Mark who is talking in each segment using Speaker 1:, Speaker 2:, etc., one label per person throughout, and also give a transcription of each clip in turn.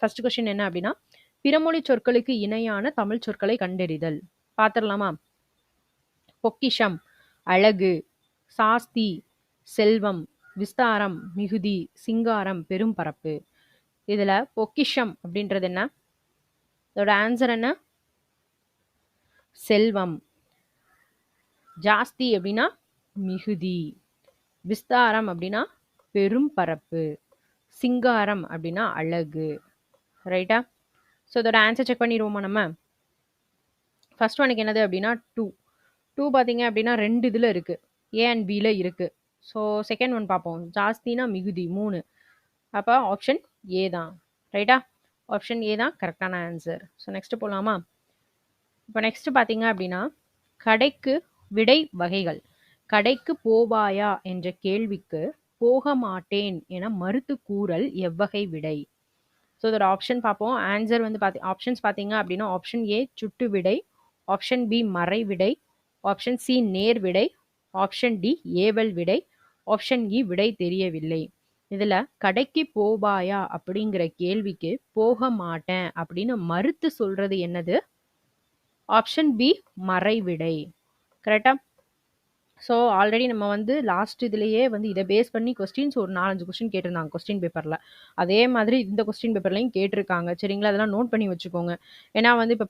Speaker 1: First question என்ன அப்படின்னா, பிறமொழி சொற்களுக்கு இணையான தமிழ் சொற்களை கண்டறிதல். பார்த்துடலாமா? பொக்கிஷம், அழகு, சாஸ்தி, செல்வம், விஸ்தாரம், மிகுதி, சிங்காரம், பெரும்பரப்பு. இதுல பொக்கிஷம் அப்படின்றது என்ன? இதோட ஆன்சர் என்ன? செல்வம். ஜாஸ்தி அப்படின்னா மிகுதி. விஸ்தாரம் அப்படின்னா பெரும்பரப்பு. சிங்காரம் அப்படின்னா அழகு. ரைட்டா? ஸோ இதோட ஆன்சர் செக் பண்ணிடுவோமா நம்ம? ஃபர்ஸ்ட் ஒனுக்கு என்னது அப்படின்னா 2. 2 பார்த்தீங்க அப்படின்னா 2 இதில் இருக்கு, ஏ அண்ட் பியில் இருக்கு. ஸோ செகண்ட் ஒன் பார்ப்போம். ஜாஸ்தினா மிகுதி 3. அப்போ ஆப்ஷன் ஏ தான். ரைட்டா? ஆப்ஷன் ஏ தான் கரெக்டான ஆன்சர். ஸோ நெக்ஸ்ட் போகலாமா? இப்போ நெக்ஸ்ட் பார்த்தீங்க அப்படின்னா, கடைக்கு விடை வகைகள். கடைக்கு போவாயா என்ற கேள்விக்கு போக மாட்டேன் என மறுத்து கூறல் எவ்வகை விடை? ஸோ இதோட ஆப்ஷன் பார்ப்போம். ஆன்சர் வந்து ஆப்ஷன்ஸ் பார்த்தீங்க அப்படின்னா, ஆப்ஷன் ஏ சுட்டு விடை, ஆப்ஷன் பி மறை விடை, ஆப்ஷன் சி நேர் விடை, ஆப்ஷன் டி ஏவல் விடை, ஆப்ஷன் இ விடை தெரியவில்லை. இதுல கடைக்கு போவாயா அப்படிங்கிற கேள்விக்கு போக மாட்டேன் அப்படின்னு மறுத்து சொல்றது என்னது? ஆப்ஷன் பி மறை விடை. கரெக்டா? ஸோ ஆல்ரெடி நம்ம வந்து லாஸ்ட் இதுலேயே வந்து இதை பேஸ் பண்ணி கொஸ்டின்ஸ் ஒரு 4-5 கொஸ்டின் கேட்டிருந்தாங்க கொஸ்டின் பேப்பரில். அதே மாதிரி இந்த கொஸ்டின் பேப்பர்லையும் கேட்டிருக்காங்க. சரிங்களா? அதெல்லாம் நோட் பண்ணி வச்சுக்கோங்க. ஏன்னா வந்து இப்போ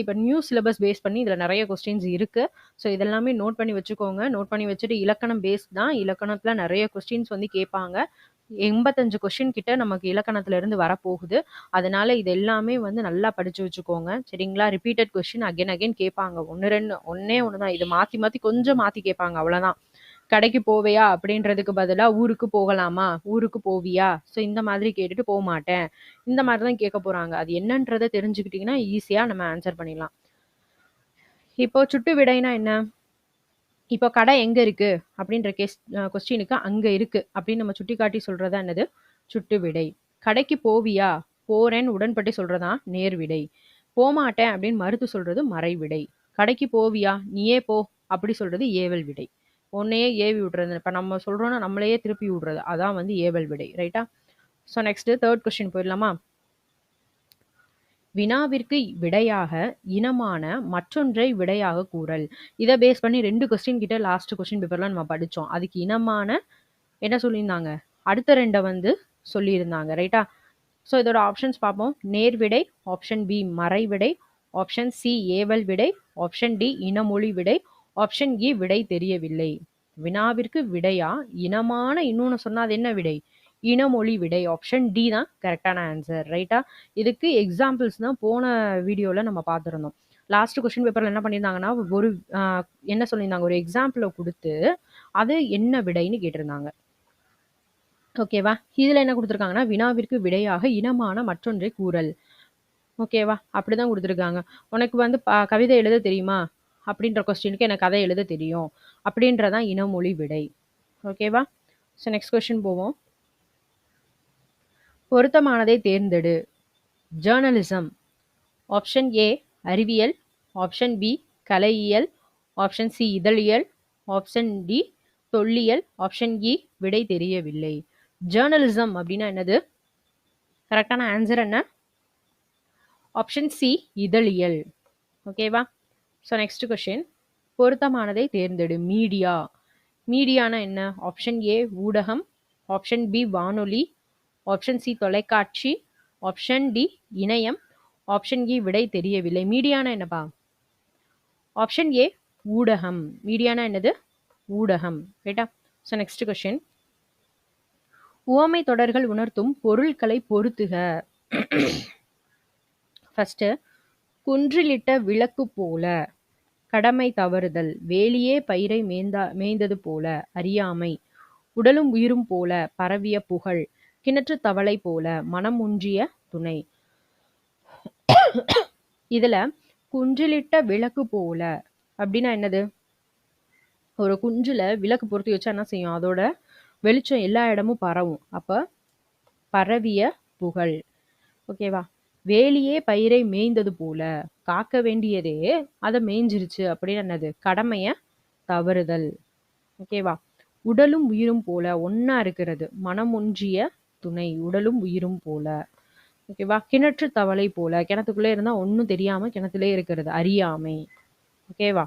Speaker 1: இப்போ நியூ சிலபஸ் பேஸ் பண்ணி இதில் நிறைய கொஸ்டின்ஸ் இருக்குது. ஸோ இதெல்லாமே நோட் பண்ணி வச்சுக்கோங்க. நோட் பண்ணி வச்சுட்டு இலக்கணம் பேஸ் தான். இலக்கணத்தில் நிறைய கொஸ்டின்ஸ் வந்து கேட்பாங்க. 85 கொஸ்டின் கிட்ட நமக்கு இலக்கணத்துல இருந்து வரப்போகுது. அதனால இது எல்லாமே வந்து நல்லா படிச்சு வச்சுக்கோங்க. சரிங்களா? ரிப்பீட்டட் கொஸ்டின் அகைன் கேட்பாங்க. ஒன்னே ஒண்ணுதான். இது மாத்தி கொஞ்சம் மாத்தி கேட்பாங்க, அவ்வளவுதான். கடைக்கு போவையா அப்படின்றதுக்கு பதிலா ஊருக்கு போகலாமா, ஊருக்கு போவியா, ஸோ இந்த மாதிரி கேட்டுட்டு போக மாட்டேன், இந்த மாதிரி தான் கேட்க போறாங்க. அது என்னன்றதை தெரிஞ்சுக்கிட்டீங்கன்னா ஈஸியா நம்ம ஆன்சர் பண்ணிடலாம். இப்போ சுட்டு விடைனா என்ன? இப்போ கடை எங்க இருக்கு அப்படின்ற கொஸ்டினுக்கு அங்க இருக்கு அப்படின்னு நம்ம சுட்டி காட்டி சொல்றதா என்னது? சுட்டு விடை. கடைக்கு போவியா, போறேன்னு உடன்பட்டு சொல்றதா நேர் விடை. போமாட்டேன் அப்படின்னு மறுத்து சொல்றது மறை விடை. கடைக்கு போவியா, நீயே போ அப்படி சொல்றது ஏவல் விடை. உன்னையே ஏவி விடுறது. இப்ப நம்ம சொல்றோம்னா நம்மளையே திருப்பி விடுறது, அதான் வந்து ஏவல் விடை. ரைட்டா? ஸோ நெக்ஸ்ட் தேர்ட் கொஸ்டின் போயிடலாமா? வினாவிற்கு விடையாக இனமான மற்றொன்றை விடையாக கூறல். இதை பேஸ் பண்ணி 2 கொஸ்டின் கிட்ட லாஸ்ட் கொஸ்டின் பேப்பர்ல நம்ம படிச்சோம். அதுக்கு இனமான என்ன சொல்லியிருந்தாங்க? அடுத்த 2 வந்து சொல்லியிருந்தாங்க. ரைட்டா? ஸோ இதோட ஆப்ஷன்ஸ் பார்ப்போம். நேர் விடை, ஆப்ஷன் பி மறை விடை, ஆப்ஷன் சி ஏவல் விடை, ஆப்ஷன் டி இனமொழி விடை, ஆப்ஷன் இ விடை தெரியவில்லை. வினாவிற்கு விடையா இனமான இன்னொன்னு சொன்னா அது என்ன விடை? இனமொழி விடை. ஆப்ஷன் டி தான் கரெக்டான ஆன்சர். ரைட்டா? இதுக்கு எக்ஸாம்பிள்ஸ் தான் போன வீடியோல நம்ம பார்த்துருந்தோம். லாஸ்ட் கொஸ்டின் பேப்பர்ல என்ன பண்ணியிருந்தாங்கன்னா, ஒரு என்ன சொல்லியிருந்தாங்க, ஒரு எக்ஸாம்பிளை கொடுத்து அது என்ன விடைன்னு கேட்டிருந்தாங்க. ஓகேவா? இதுல என்ன கொடுத்துருக்காங்கன்னா, வினாவிற்கு விடையாக இனமான மற்றொன்றை கூறல். ஓகேவா? அப்படிதான் கொடுத்துருக்காங்க. உனக்கு வந்து கவிதை எழுத தெரியுமா அப்படின்ற கொஸ்டினுக்கு எனக்கு கதை எழுத தெரியும் அப்படின்றதான் இனமொழி விடை. ஓகேவா? ஸோ நெக்ஸ்ட் கொஸ்டின் போவோம். பொருத்தமானதை தேர்ந்தெடு. ஜேர்னலிசம். ஆப்ஷன் ஏ அறிவியல், ஆப்ஷன் பி கலையியல், ஆப்ஷன் சி இதழியல், ஆப்ஷன் டி தொல்லியல், ஆப்ஷன் இ விடை தெரியவில்லை. ஜேர்னலிசம் அப்படின்னா என்னது? கரெக்டான ஆன்சர் என்ன? ஆப்ஷன் சி இதழியல். ஓகேவா? So next question. பொருத்தமானதை தேர்ந்தெடு. மீடியா. மீடியானா என்ன? ஆப்ஷன் ஏ ஊடகம், ஆப்ஷன் பி வானொலி, ஆப்ஷன் சி தொலைக்காட்சி, ஆப்ஷன் டி இணையம், ஆப்ஷன் இ விடை தெரியவில்லை. மீடியானா என்னப்பா? ஆப்ஷன் ஏ ஊடகம். மீடியானா என்னது? ஊடகம். ரைட்டா? So next question. உவமை தொடர்கள் உணர்த்தும் பொருட்களை பொருத்துக. ஃபர்ஸ்ட், குன்றிலிட்ட விளக்கு போல, கடமை தவறுதல், வேலியே பயிரை மேய்ந்தது போல, அறியாமை, உடலும் உயிரும் போல, பரவிய புகழ், கிணற்று தவளை போல, மனம் ஒன்றிய துணை. இதுல குன்றிலிட்ட விளக்கு போல அப்படின்னா என்னது? ஒரு குன்றுல விளக்கு பொருத்தி வச்சா என்ன செய்யும்? அதோட வெளிச்சம் எல்லா இடமும் பரவும். அப்ப பரவிய புகழ். ஓகேவா? வேலியே பயிரை மேய்ந்தது போல, காக்க வேண்டியதே அதை மேய்ஞ்சிருச்சு அப்படின்னு என்னது? கடமைய தவறுதல். ஓகேவா? உடலும் உயிரும் போல, ஒன்னா இருக்கிறது, மனம் ஒன்றிய துணை, உடலும் உயிரும் போல. ஓகேவா? கிணற்று தவளை போல. கிணத்துக்குள்ளே இருந்தா ஒண்ணும் தெரியாம கிணத்திலே இருக்கிறது. அறியாமை. ஓகேவா?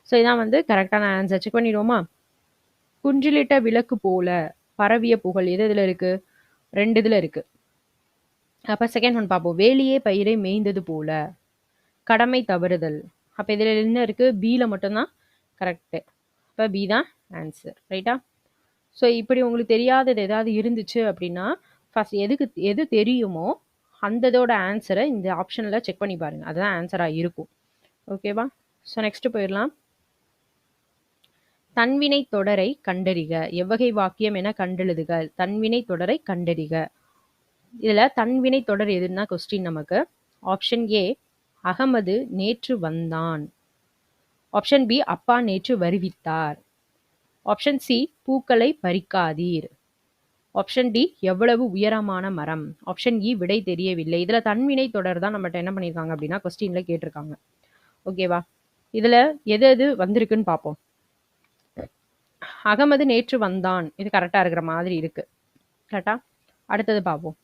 Speaker 1: ஸோ இதான் வந்து கரெக்ட்டான ஆன்சர். செக் பண்ணிருவோமா? குன்றிலிட்ட விளக்கு போல பரவிய புகழ் எது எதுல இருக்கு? 2 இதுல இருக்கு. அப்ப செகண்ட் ஒன் பார்ப்போம். வேலியே பயிரை மேய்ந்தது போல. கடமை தவறுதல். அப்ப இதுல என்ன இருக்கு? பில மட்டும் தான் கரெக்ட். அப்ப பி தான் ஆன்சர். ரைட்டா? ஸோ இப்படி உங்களுக்கு தெரியாதது ஏதாவது இருந்துச்சு அப்படின்னா, ஃபர்ஸ்ட் எது தெரியுமோ அந்த இதோட ஆன்சரை இந்த ஆப்ஷன்ல செக் பண்ணி பாருங்க. அதுதான் ஆன்சரா இருக்கும். ஓகேவா? ஸோ நெக்ஸ்ட் போயிடலாம். தன்வினை தொடரை கண்டறிக. எவ்வகை வாக்கியம் என கண்டெழுதுக. தன்வினை தொடரை கண்டறிக. இதுல தன்வினை தொடர் எதுன்னா கொஸ்டின் நமக்கு. ஆப்ஷன் ஏ அகமது நேற்று வந்தான். ஆப்ஷன் பி அப்பா நேற்று வருவித்தார். ஆப்ஷன் சி பூக்களை பறிக்காதீர். ஆப்ஷன் டி எவ்வளவு உயரமான மரம். ஆப்ஷன் இ விடை தெரியவில்லை. இதுல தன்வினை தொடர் தான் நம்மகிட்ட என்ன பண்ணியிருக்காங்க அப்படின்னா கொஸ்டின்ல கேட்டிருக்காங்க. ஓகேவா? இதுல எது எது வந்திருக்குன்னு பார்ப்போம். அகமது நேற்று வந்தான். இது கரெக்டா இருக்கிற மாதிரி இருக்கு. கரெக்டா? அடுத்தது பார்ப்போம்.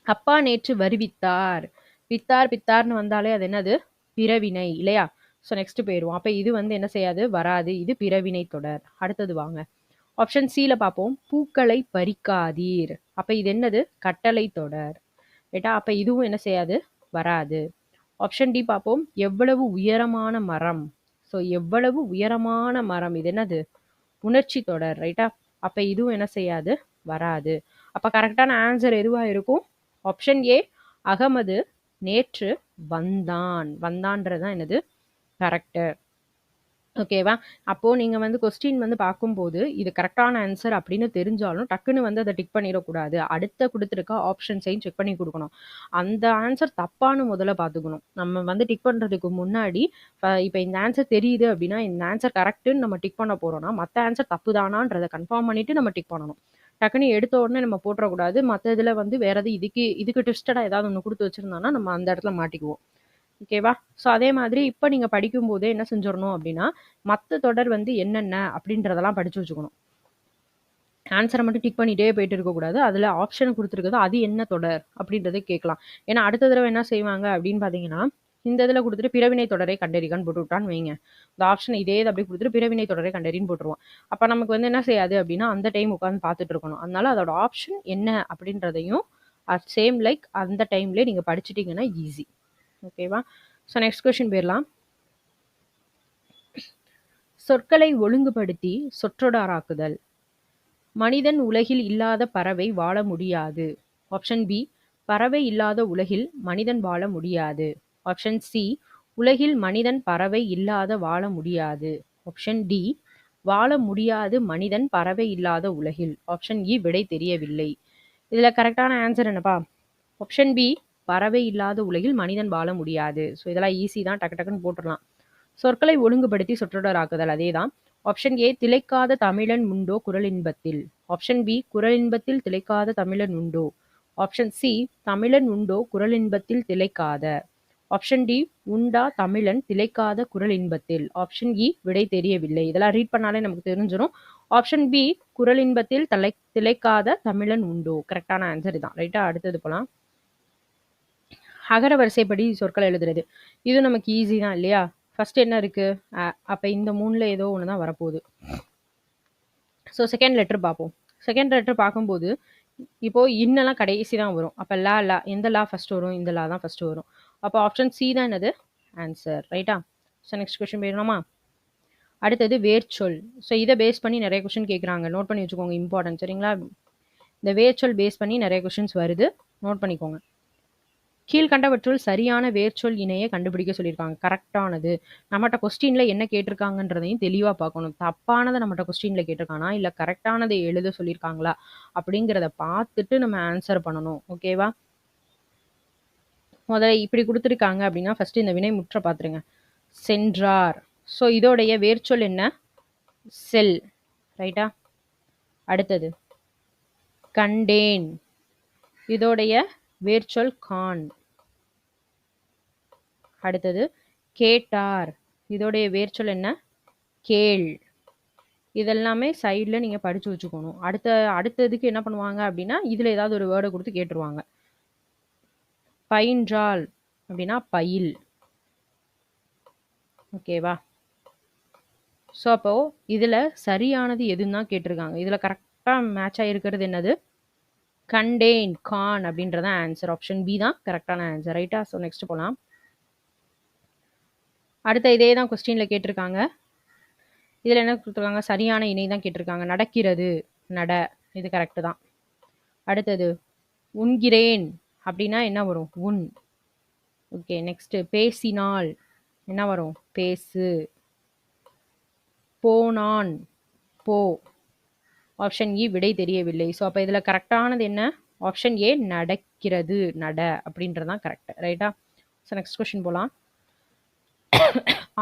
Speaker 1: அப்பா நேற்று வருவித்தார். வித்தார் பித்தார்னு வந்தாலே அது என்னது? பிறவினை இல்லையா? ஸோ நெக்ஸ்ட் போயிடுவோம். அப்ப இது வந்து என்ன செய்யாது? வராது. இது பிறவினை தொடர். அடுத்தது வாங்க. ஆப்ஷன் சில பார்ப்போம். பூக்களை பறிக்காதீர். அப்ப இது என்னது? கட்டளை தொடர். ரைட்டா? அப்ப இதுவும் என்ன செய்யாது? வராது. ஆப்ஷன் டி பார்ப்போம். எவ்வளவு உயரமான மரம். ஸோ எவ்வளவு உயரமான மரம் இது என்னது? உணர்ச்சி தொடர். ரைட்டா? அப்ப இதுவும் என்ன செய்யாது? வராது. அப்ப கரெக்டான ஆன்சர் எதுவா இருக்கும்? ஆப்ஷன் ஏ அகமது நேற்று வந்தான். வந்தான்றதுதான் என்னது? கரெக்ட். ஓகேவா? அப்போ நீங்க வந்து கொஸ்டின் வந்து பார்க்கும்போது இது கரெக்டான ஆன்சர் அப்படின்னு தெரிஞ்சாலும் டக்குன்னு வந்து அதை டிக் பண்ணிடக்கூடாது. அடுத்த கொடுத்துருக்க ஆப்ஷன்ஸையும் செக் பண்ணி கொடுக்கணும். அந்த ஆன்சர் தப்பான்னு முதல்ல பார்த்துக்கணும். நம்ம வந்து டிக் பண்ணுறதுக்கு முன்னாடி இப்போ இந்த ஆன்சர் தெரியுது அப்படின்னா இந்த ஆன்சர் கரெக்டுன்னு நம்ம டிக் பண்ண போறோம்னா மற்ற ஆன்சர் தப்பு தானான்றதை கன்ஃபார்ம் பண்ணிட்டு நம்ம டிக் பண்ணணும். டக்குன்னு எடுத்த உடனே நம்ம போட்டுறக்கூடாது. மற்ற இதில் வந்து வேற எது இதுக்கு ட்விஸ்டடாக ஏதாவது ஒன்று கொடுத்து வச்சிருந்தோம்னா நம்ம அந்த இடத்துல மாட்டிக்குவோம். ஓகேவா? ஸோ அதே மாதிரி இப்போ நீங்கள் படிக்கும்போதே என்ன செஞ்சிடணும் அப்படின்னா மற்ற தொடர் வந்து என்னென்ன அப்படின்றதெல்லாம் படிச்சு வச்சுக்கணும். ஆன்சரை மட்டும் டிக் பண்ணிட்டே போயிட்டு இருக்கக்கூடாது. அதில் ஆப்ஷன் கொடுத்துருக்குது அது என்ன தொடர் அப்படின்றத கேட்கலாம். ஏன்னா அடுத்த தடவை என்ன செய்வாங்க அப்படின்னு பார்த்தீங்கன்னா இந்த இதில் கொடுத்துட்டு பிறவினை தொடரை கண்டறிகான்னு போட்டு விட்டான்னு வைங்க. இந்த ஆப்ஷன் இதே அப்படியே கொடுத்துட்டு பிறவினை தொடரை கண்டறின்னு போட்டுருவோம். அப்போ நமக்கு வந்து என்ன செய்யாது அப்படின்னா அந்த டைம் உட்காந்து பார்த்துட்டு இருக்கணும். அதனால அதோட ஆப்ஷன் என்ன அப்படின்றதையும் சேம் லைக் அந்த டைம்லேயே நீங்கள் படிச்சிட்டிங்கன்னா ஈஸி. ஓகேவா? ஸோ நெக்ஸ்ட் கொஸ்டின் போயிடலாம். சொற்களை ஒழுங்குபடுத்தி சொற்றொடராக்குதல். மனிதன் உலகில் இல்லாத பறவை வாழ முடியாது. ஆப்ஷன் பி பறவை இல்லாத உலகில் மனிதன் வாழ முடியாது. ஆப்ஷன் சி உலகில் மனிதன் பறவை இல்லாத வாழ முடியாது. ஆப்ஷன் டி வாழ முடியாது மனிதன் பறவை இல்லாத உலகில். ஆப்ஷன் இ விடை தெரியவில்லை. இதுல கரெக்டான ஆன்சர் என்னப்பா? ஆப்ஷன் பி பறவை இல்லாத உலகில் மனிதன் வாழ முடியாது. ஸோ இதெல்லாம் ஈஸி தான், டக்கு டக்குன்னு போட்டுடலாம். சொற்களை ஒழுங்குபடுத்தி சொற்றொடராக்குதல் அதேதான். ஆப்ஷன் ஏ திளைக்காத தமிழன் உண்டோ குரல் இன்பத்தில். ஆப்ஷன் பி குரல் இன்பத்தில் திளைக்காத தமிழன் உண்டோ. ஆப்ஷன் சி தமிழன் உண்டோ குரல் இன்பத்தில் திளைக்காத. ஆப்ஷன் டி உண்டா தமிழன் திளைக்காத குரல் இன்பத்தில். ஆப்ஷன் இ விடை தெரியவில்லை. இதெல்லாம் ரீட் பண்ணாலே நமக்கு தெரிஞ்சிடும். ஆப்ஷன் பி குரல் இன்பத்தில் திளைக்காத தமிழன் உண்டோ. கரெக்டான ஆன்சர் தான். ரைட்டா? அடுத்தது போலாம். அகர வரிசைப்படி சொற்கள் எழுதுறது. இது நமக்கு ஈஸி தான் இல்லையா? ஃபர்ஸ்ட் என்ன இருக்கு? அப்ப இந்த 3ல ஏதோ ஒன்று தான் வரப்போகுது. ஸோ செகண்ட் லெட்டர் பார்ப்போம். செகண்ட் லெட்டர் பார்க்கும்போது இப்போ இன்னெல்லாம் கடைசி தான் வரும். அப்போ லா எந்த லா ஃபர்ஸ்ட் வரும்? இந்த லா தான் ஃபர்ஸ்ட் வரும். அப்போ ஆப்ஷன் சி தான் என்னது? ஆன்சர். ரைட்டா? ஸோ நெக்ஸ்ட் கொஸ்டின் போயிடலாமா? அடுத்தது வேர்ச்சொல். ஸோ இதை பேஸ் பண்ணி நிறைய கொஸ்டின் கேட்குறாங்க. நோட் பண்ணி வச்சுக்கோங்க, இம்பார்ட்டன்ட். சரிங்களா? இந்த வேர்ச்சொல் பேஸ் பண்ணி நிறைய கொஸ்டின்ஸ் வருது. நோட் பண்ணிக்கோங்க. கீழ்கண்டவற்றுள் சரியான வேர்ச்சொல் இணையை கண்டுபிடிக்க சொல்லியிருக்காங்க. கரெக்டானது. நம்மகிட்ட கொஸ்டின்ல என்ன கேட்டிருக்காங்கன்றதையும் தெளிவா பார்க்கணும். தப்பானதை நம்மகிட்ட கொஸ்டின்ல கேட்டிருக்கானா இல்ல கரெக்டானதை எழுத சொல்லியிருக்காங்களா அப்படிங்கிறத பார்த்துட்டு நம்ம ஆன்சர் பண்ணணும். ஓகேவா? முதல்ல இப்படி கொடுத்துருக்காங்க அப்படின்னா ஃபர்ஸ்ட் இந்த வினை முற்ற பார்த்துருங்க. சென்றார். ஸோ இதோடைய வேர்ச்சொல் என்ன? செல். ரைட்டா? அடுத்தது கண்டேன். இதோடைய வேர்ச்சொல் கான். அடுத்தது கேட்டார். இதோடைய வேர்ச்சொல் என்ன? கேள். இதெல்லாமே சைடில் நீங்கள் படித்து வச்சுக்கணும். அடுத்ததுக்கு என்ன பண்ணுவாங்க அப்படின்னா இதில் ஏதாவது ஒரு வேர்டை கொடுத்து கேட்டுருவாங்க. பயின்றால் அப்படின்னா பயில். ஓகேவா? ஸோ அப்போ இதில் சரியானது எதுன்னு தான் கேட்டிருக்காங்க. இதில் கரெக்டாக மேட்ச் ஆகிருக்கிறது என்னது? கண்டேன், கான் அப்படின்றதான் ஆன்சர். ஆப்ஷன் பி தான் கரெக்டான ஆன்சர். ரைட்டா? ஸோ நெக்ஸ்ட் போகலாம். அடுத்த இதே தான் கொஸ்டினில் கேட்டிருக்காங்க. இதில் என்ன கொடுத்துருக்காங்க? சரியான இணை தான் கேட்டிருக்காங்க. நடக்கிறது, நட, இது கரெக்டு தான். அடுத்தது உண்கிறேன் அப்படின்னா என்ன வரும்? உண். ஓகே, நெக்ஸ்ட் பேசினால் என்ன வரும்? பேசு. போனான், போ. ஆப்ஷன் இ விடை தெரியவில்லை. ஸோ அப்போ இதில் கரெக்டானது என்ன? ஆப்ஷன் ஏ நடக்கிறது, நட அப்படின்றதான் கரெக்ட். ரைட்டா? ஸோ நெக்ஸ்ட் கொஸ்டின் போகலாம்.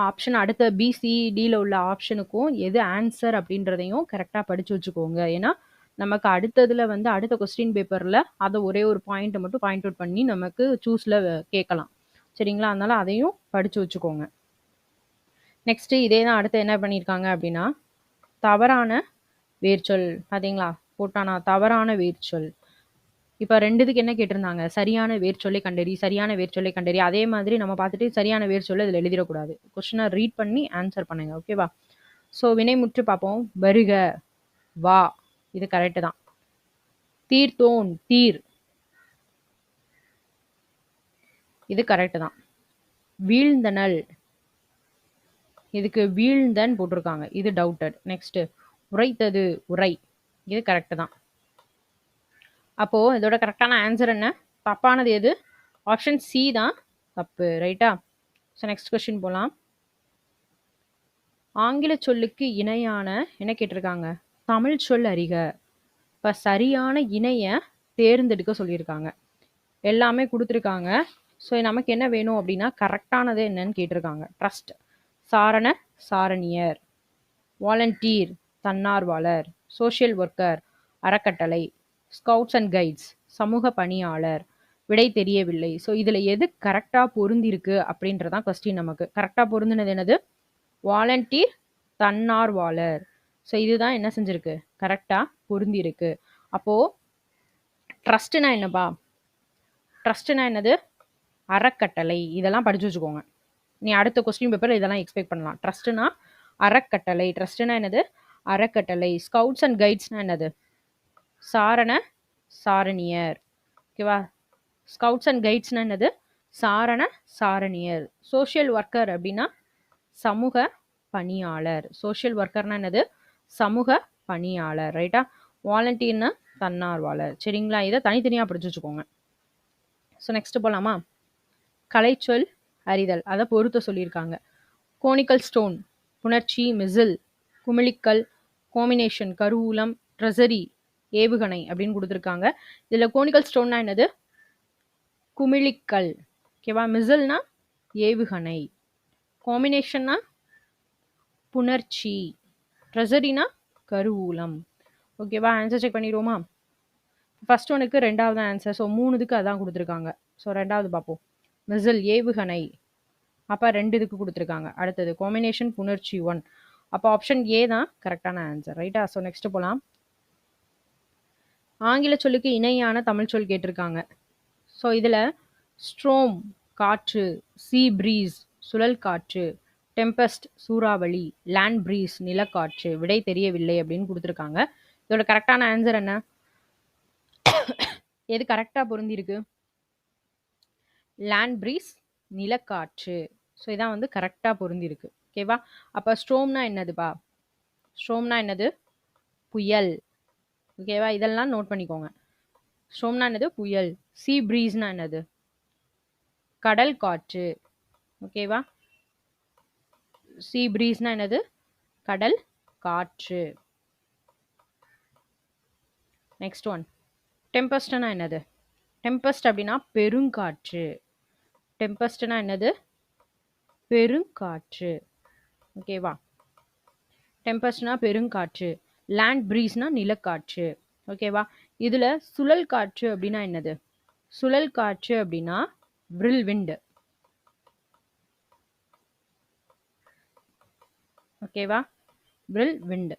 Speaker 1: ஆப்ஷன் அடுத்த பிசிடியில் உள்ள ஆப்ஷனுக்கும் எது ஆன்சர் அப்படின்றதையும் கரெக்டாக படித்து வச்சுக்கோங்க. ஏன்னா நமக்கு அடுத்ததில் வந்து அடுத்த கொஸ்டின் பேப்பரில் அதை ஒரே ஒரு பாயிண்ட்டை மட்டும் பாயிண்ட் அவுட் பண்ணி நமக்கு சூஸில் கேட்கலாம். சரிங்களா? அதனால் அதையும் படித்து வச்சுக்கோங்க. நெக்ஸ்ட்டு இதே தான் அடுத்து என்ன பண்ணியிருக்காங்க அப்படின்னா, தவறான வேர்ச்சொல். பார்த்தீங்களா? போட்டானா தவறான வேர்ச்சொல். இப்போ ரெண்டுத்துக்கு என்ன கேட்டிருந்தாங்க? சரியான வேர்ச்சொல்லை கண்டறி, சரியான வேர்ச்சொல்லை கண்டறி. அதே மாதிரி நம்ம பார்த்துட்டு சரியான வேர்ச்சொல்லை இதில் எழுதிடக்கூடாது. கொஸ்டினை ரீட் பண்ணி ஆன்சர் பண்ணுங்க. ஓகேவா? ஸோ வினைமுற்று பார்ப்போம். வருக, வா, இது கரெக்டு தான். தீர்த்தோன், தீர், இது கரெக்டு தான். வீழ்ந்தனல், இதுக்கு வீழ்ந்தன் போட்டிருக்காங்க, இது டவுட்டட். நெக்ஸ்ட் உரைத்தது, உரை, இது கரெக்டு தான். அப்போ இதோட கரெக்டான ஆன்சர் என்ன? தப்பானது எது? ஆப்ஷன் சி தான் தப்பு. ரைட்டா? ஸோ நெக்ஸ்ட் கொஸ்டின் போகலாம். ஆங்கில சொல்லுக்கு இணையான என்ன கேட்டிருக்காங்க? தமிழ் சொல் அறிக. இப்போ சரியான இணைய தேர்ந்தெடுக்க சொல்லியிருக்காங்க. எல்லாமே கொடுத்துருக்காங்க. ஸோ நமக்கு என்ன வேணும் அப்படின்னா கரெக்டானது என்னன்னு கேட்டிருக்காங்க. ட்ரஸ்ட், சாரண, சாரணியர். வாலண்டியர், தன்னார்வலர். சோஷியல் ஒர்க்கர், அறக்கட்டளை. ஸ்கவுட்ஸ் அண்ட் கைட்ஸ், சமூக பணியாளர். விடை தெரியவில்லை. ஸோ இதில் எது கரெக்டாக பொருந்திருக்கு அப்படின்றதான் கொஸ்டின். நமக்கு கரெக்டாக பொருந்தினது என்னது? வாலண்டியர், தன்னார்வலர். ஸோ இதுதான் என்ன செஞ்சிருக்கு? கரெக்டாக பொருந்திருக்கு. அப்போது ட்ரஸ்ட்னா என்னப்பா? ட்ரஸ்ட்னா என்னது? அறக்கட்டளை. இதெல்லாம் படித்து வச்சுக்கோங்க. நீ அடுத்த கொஸ்டின் பேப்பர் இதெல்லாம் எக்ஸ்பெக்ட் பண்ணலாம். ட்ரஸ்ட்னா அறக்கட்டளை. ட்ரஸ்ட்னா என்னது? அறக்கட்டளை. ஸ்கவுட்ஸ் அண்ட் கைட்ஸ்னா என்னது? சாரண, சாரணியர். ஓகேவா? ஸ்கவுட்ஸ் அண்ட் கைட்ஸ்னா என்னது? சாரண, சாரணியர். சோஷியல் ஒர்க்கர் அப்படின்னா சமூக பணியாளர். சோஷியல் ஒர்க்கர்னா என்னது? சமூக பணியாளர். ரைட்டா? வாலண்டியர்னா தன்னார்வலர். சரிங்களா? இதை தனித்தனியாக படிச்சு வச்சுக்கோங்க. ஸோ நெக்ஸ்ட் போகலாமா? கலைச்சொல் அறிதல், அதை பொறுத்த சொல்லியிருக்காங்க. கோனிக்கல் ஸ்டோன், புணர்ச்சி, மிசில், குமிழிக்கல், கோமினேஷன், கருவூலம், ட்ரெஸரி, ஏவுகணை அப்படின்னு கொடுத்துருக்காங்க. இதில் கோனிக்கல் ஸ்டோன்னா என்னது? குமிழிக்கல். ஓகேவா? மிசில்னா ஏவுகணை. காம்பினேஷன்னா புணர்ச்சி. ட்ரெஸரினா கருவூலம். ஓகேவா? Answer check பண்ணிடுவோமா? ஃபர்ஸ்ட் ஒனுக்கு ரெண்டாவது ஆன்சர். ஸோ 3 அதான் கொடுத்துருக்காங்க. ஸோ ரெண்டாவது பார்ப்போம். மிசில் ஏவுகணை. அப்போ 2 இதுக்கு கொடுத்துருக்காங்க. அடுத்தது காம்பினேஷன் புணர்ச்சி 1. அப்போ ஆப்ஷன் ஏ தான் கரெக்டான ஆன்சர். ரைட்டா? ஸோ நெக்ஸ்ட் போகலாம். ஆங்கில சொல்லுக்கு இணையான தமிழ் சொல் கேட்டிருக்காங்க. ஸோ இதில் ஸ்ட்ரோம் காற்று, சீ ப்ரீஸ் சுழல் காற்று, டெம்பஸ்ட் சூறாவளி, லேண்ட் ப்ரீஸ் நிலக்காற்று. விடை தெரியவில்லை அப்படின்னு கொடுத்துருக்காங்க. இதோட கரெக்டான ஆன்சர் என்ன? எது கரெக்டாக பொருந்திருக்கு? லேண்ட் ப்ரீஸ், நிலக்காற்று. ஸோ இதான் வந்து கரெக்டாக பொருந்திருக்கு. ஓகேவா? அப்போ ஸ்ட்ரோம்னா என்னதுப்பா? ஸ்ட்ரோம்னா என்னது? புயல். ஓகேவா? இதெல்லாம் நோட் பண்ணிக்கோங்க. ஸ்ட்ரோம்னா என்னது? புயல். சீ ப்ரீஸ்னா என்னது? கடல் காற்று. ஓகேவா? சீ ப்ரீஸ்னா என்னது? கடல் காற்று. நெக்ஸ்ட் ஒன், டெம்பஸ்ட்னா என்னது? டெம்பஸ்ட் அப்படின்னா பெருங்காற்று. டெம்பஸ்ட்னா என்னது? பெருங்காற்று. ஓகேவா? டெம்பஸ்ட்னா பெருங்காற்று. லேண்ட் ப்ரீஸ்னா நிலக்காற்று. ஓகேவா? இதுல சுழல் காற்று அப்படின்னா என்னது? சுழல் காற்று அப்படின்னா விரில் விண்ட். ஓகேவா? விரில் விண்ட்.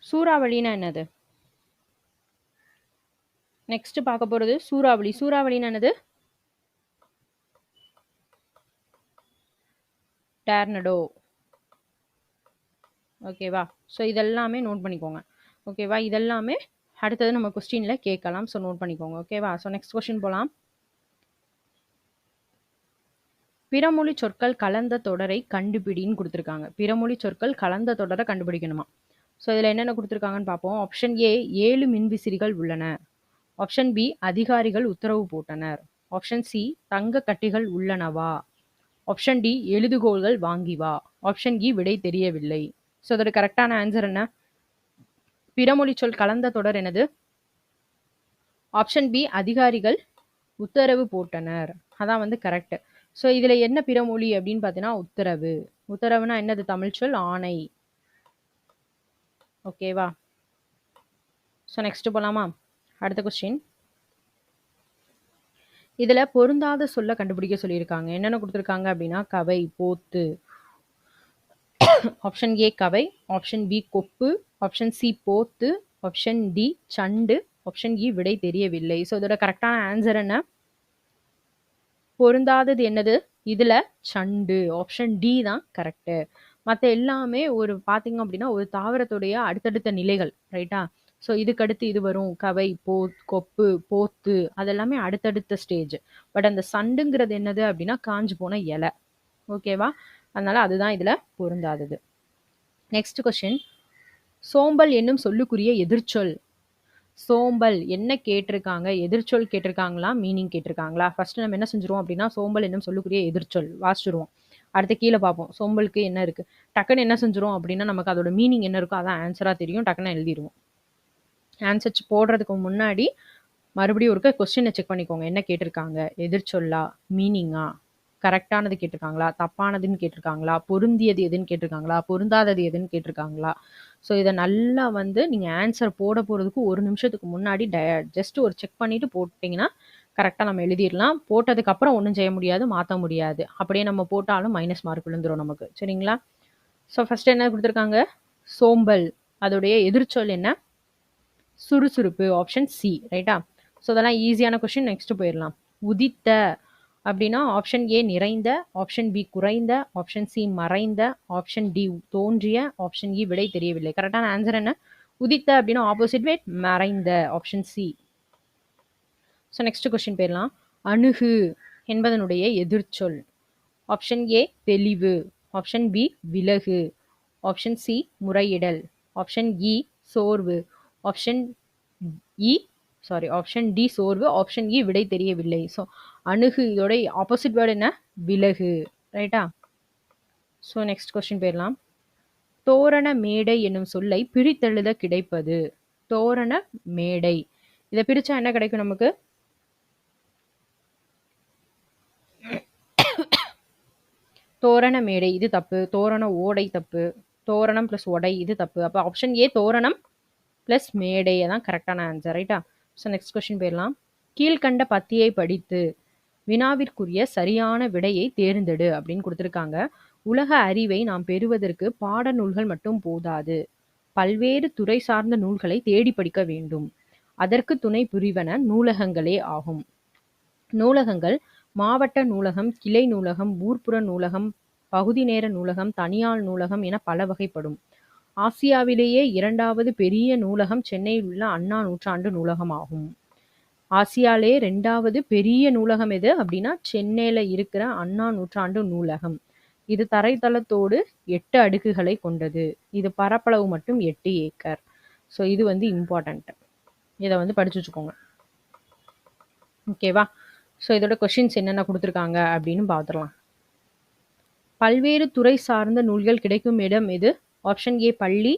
Speaker 1: சூறாவளினா என்னது? நெக்ஸ்ட் பார்க்க போறது சூறாவளி. சூறாவளினா என்னது? டேர்னடோ. ஓகேவா? ஸோ இதெல்லாமே நோட் பண்ணிக்கோங்க. ஓகேவா? இதெல்லாமே அடுத்தது நம்ம கொஸ்டின்ல கேட்கலாம். ஸோ நோட் பண்ணிக்கோங்க. ஓகேவா? ஸோ நெக்ஸ்ட் கொஸ்டின் போலாம். பிறமொழி சொற்கள் கலந்த தொடரை கண்டுபிடின்னு குடுத்துருக்காங்க. பிறமொழி சொற்கள் கலந்த தொடரை கண்டுபிடிக்கணுமா? ஸோ இதில் என்னென்ன குடுத்துருக்காங்கன்னு பார்ப்போம். ஆப்ஷன் ஏ 7 மின்விசிறிகள் உள்ளன. ஆப்ஷன் பி அதிகாரிகள் உத்தரவு போட்டனர். ஆப்ஷன் சி தங்க கட்டிகள் உள்ளனவா? ஆப்ஷன் டி எழுதுகோள்கள் வாங்கி வா. ஆப்ஷன் இ விடை தெரியவில்லை. ஸோ அதோட கரெக்டான ஆன்சர் என்ன? பிறமொழி சொல் கலந்த தொடர் என்னது? ஆப்ஷன் பி அதிகாரிகள் உத்தரவு போட்டனர். அதான் வந்து கரெக்ட். ஸோ இதுல என்ன பிறமொழி அப்படின்னு பார்த்தீங்கன்னா உத்தரவு. உத்தரவுனா என்னது? தமிழ் சொல் ஆணை. ஓகேவா? ஸோ நெக்ஸ்ட் போலாமா? அடுத்த கொஸ்டின். இதுல பொருந்தாத சொல்ல கண்டுபிடிக்க சொல்லியிருக்காங்க. என்னென்ன கொடுத்துருக்காங்க அப்படின்னா கவை, போத்து. ஆப்ஷன் ஏ கவை, ஆப்ஷன் பி கொப்பு, ஆப்ஷன் சி போத்து, ஆப்ஷன் டி சண்டு, ஆப்ஷன் இ விடை தெரியவில்லை. ஸோ இதோட கரெக்டான ஆன்சர் என்ன? பொருந்தாதது என்னது? இதுல சண்டு. ஆப்ஷன் டி தான் கரெக்ட். மற்ற எல்லாமே ஒரு பார்த்தீங்க அப்படின்னா ஒரு தாவரத்துடைய அடுத்தடுத்த நிலைகள். ரைட்டா? ஸோ இதுக்கு அடுத்து இது வரும். கவை, கொப்பு, போத்து அதெல்லாமே அடுத்தடுத்த ஸ்டேஜ். பட் அந்த சண்டுங்கிறது என்னது அப்படின்னா காஞ்சு போன இலை. ஓகேவா? அதனால அதுதான் இதுல பொருந்தாதது. Next question. சோம்பல் என்னும் சொல்லுக்குரிய எதிர்ச்சொல். சோம்பல் என்ன கேட்டிருக்காங்க? எதிர்ச்சொல் கேட்டிருக்காங்களா? மீனிங் கேட்டிருக்காங்களா? ஃபர்ஸ்ட் நம்ம என்ன செஞ்சிருவோம் அப்படின்னா சோம்பல் என்னும் சொல்லுக்குரிய எதிர்ச்சொல் வாசிச்சிருவோம். அடுத்து கீழே பார்ப்போம் சோம்பலுக்கு என்ன இருக்கு. டக்குன்னு என்ன செஞ்சிரும் அப்படின்னா நமக்கு அதோட மீனிங் என்ன இருக்கோ அதான் ஆன்சரா தெரியும். டக்குன்னு எழுதிடுவோம். ஆன்சர் போடுறதுக்கு முன்னாடி மறுபடியும் ஒருக்க கொஸ்டினை செக் பண்ணிக்கோங்க. என்ன கேட்டிருக்காங்க? எதிர்ச்சொல்லா, மீனிங்கா, கரெக்டானது கேட்டிருக்காங்களா, தப்பானதுன்னு கேட்டிருக்காங்களா, பொருந்தியது எதுன்னு கேட்டிருக்காங்களா, பொருந்தாதது எதுன்னு கேட்டிருக்காங்களா? ஸோ இதை நல்லா வந்து நீங்கள் ஆன்சர் போட போகிறதுக்கு 1 நிமிஷத்துக்கு முன்னாடி ஜஸ்ட் ஒரு செக் பண்ணிட்டு போட்டிங்கன்னா கரெக்டாக நம்ம எழுதிடலாம். போட்டதுக்கப்புறம் ஒன்றும் செய்ய முடியாது, மாற்ற முடியாது. அப்படியே நம்ம போட்டாலும் மைனஸ் மார்க் விழுந்துரும் நமக்கு. சரிங்களா? ஸோ ஃபர்ஸ்ட் என்ன கொடுத்துருக்காங்க? சோம்பல். அதோடைய எதிர்ச்சொல் என்ன? சுறுசுறுப்பு. Option C. ரைட்டா? ஸோ அதெல்லாம் ஈஸியான கொஸ்டின். நெக்ஸ்ட் போயிடலாம். உதித்த அப்படின்னா ஆப்ஷன் ஏ நிறைந்த, ஆப்ஷன் பி குறைந்த, ஆப்ஷன் சி மறைந்த, ஆப்ஷன் டி தோன்றிய, ஆப்ஷன் இ விடை தெரியவில்லை. கரெக்டான ஆன்சர் என்ன? உதித்த அப்படின்னா ஆப்போசிட் வேட் மறைந்த. Option C. So next question போயிடலாம். அணுகு என்பதனுடைய எதிர்ச்சொல். ஆப்ஷன் ஏ தெளிவு, ஆப்ஷன் பி விலகு, ஆப்ஷன் சி முறையிடல், ஆப்ஷன் இ சோர்வு, ஆப்ஷன் ஆப்ஷன் டி சோர்வு, ஆப்ஷன் இ விடை தெரியவில்லை. ஸோ அணுகு இதோட ஆப்போசிட் வேர்டு என்ன? விலகு. ரைட்டா? ஸோ நெக்ஸ்ட் கொஸ்டின் போயிடலாம். தோரண மேடை என்னும் சொல்லை பிரித்தெழுத கிடைப்பது. தோரண மேடை இதை பிரிச்சா என்ன கிடைக்கும் நமக்கு? தோரண மேடை இது தப்பு. தோரண ஓடை தப்பு. தோரணம் பிளஸ் ஒடை இது தப்பு. அப்போ ஆப்ஷன் ஏ தோரணம் பிளஸ் மேடை தான் கரெக்டான ஆன்சர். ரைட்டா? ஸோ நெக்ஸ்ட் கொஸ்டின் போயிடலாம். கீழ்கண்ட பத்தியை படித்து வினாவிற்குரிய சரியான விடையை தேர்ந்தெடு அப்படின்னு கொடுத்துருக்காங்க. உலக அறிவை நாம் பெறுவதற்கு பாடநூல்கள் மட்டும் போதாது. பல்வேறு துறை சார்ந்த நூல்களை தேடி படிக்க வேண்டும். அதற்கு துணை புரிவன நூலகங்களே ஆகும். நூலகங்கள் மாவட்ட நூலகம், கிளை நூலகம், ஊர்ப்புற நூலகம், பகுதி நேர நூலகம், தனியார் நூலகம் என பல வகைப்படும். ஆசியாவிலேயே 2வது பெரிய நூலகம் சென்னையில் உள்ள அண்ணா நூற்றாண்டு நூலகம் ஆகும். ஆசியாலே 2வது பெரிய நூலகம் எது அப்படின்னா சென்னையில இருக்கிற அண்ணா நூற்றாண்டு நூலகம். இது தரைத்தளத்தோடு 8 அடுக்குகளை கொண்டது. இது பரப்பளவு மட்டும் 8 ஏக்கர். ஸோ இது வந்து இம்பார்ட்டன்ட். இதை வந்து படிச்சு வச்சுக்கோங்க. ஓகேவா? ஸோ இதோட கொஸ்டின்ஸ் என்னென்ன கொடுத்துருக்காங்க அப்படின்னு பார்த்துடலாம். பல்வேறு துறை சார்ந்த நூல்கள் கிடைக்கும் இடம் எது? ஆப்ஷன் ஏ பள்ளி,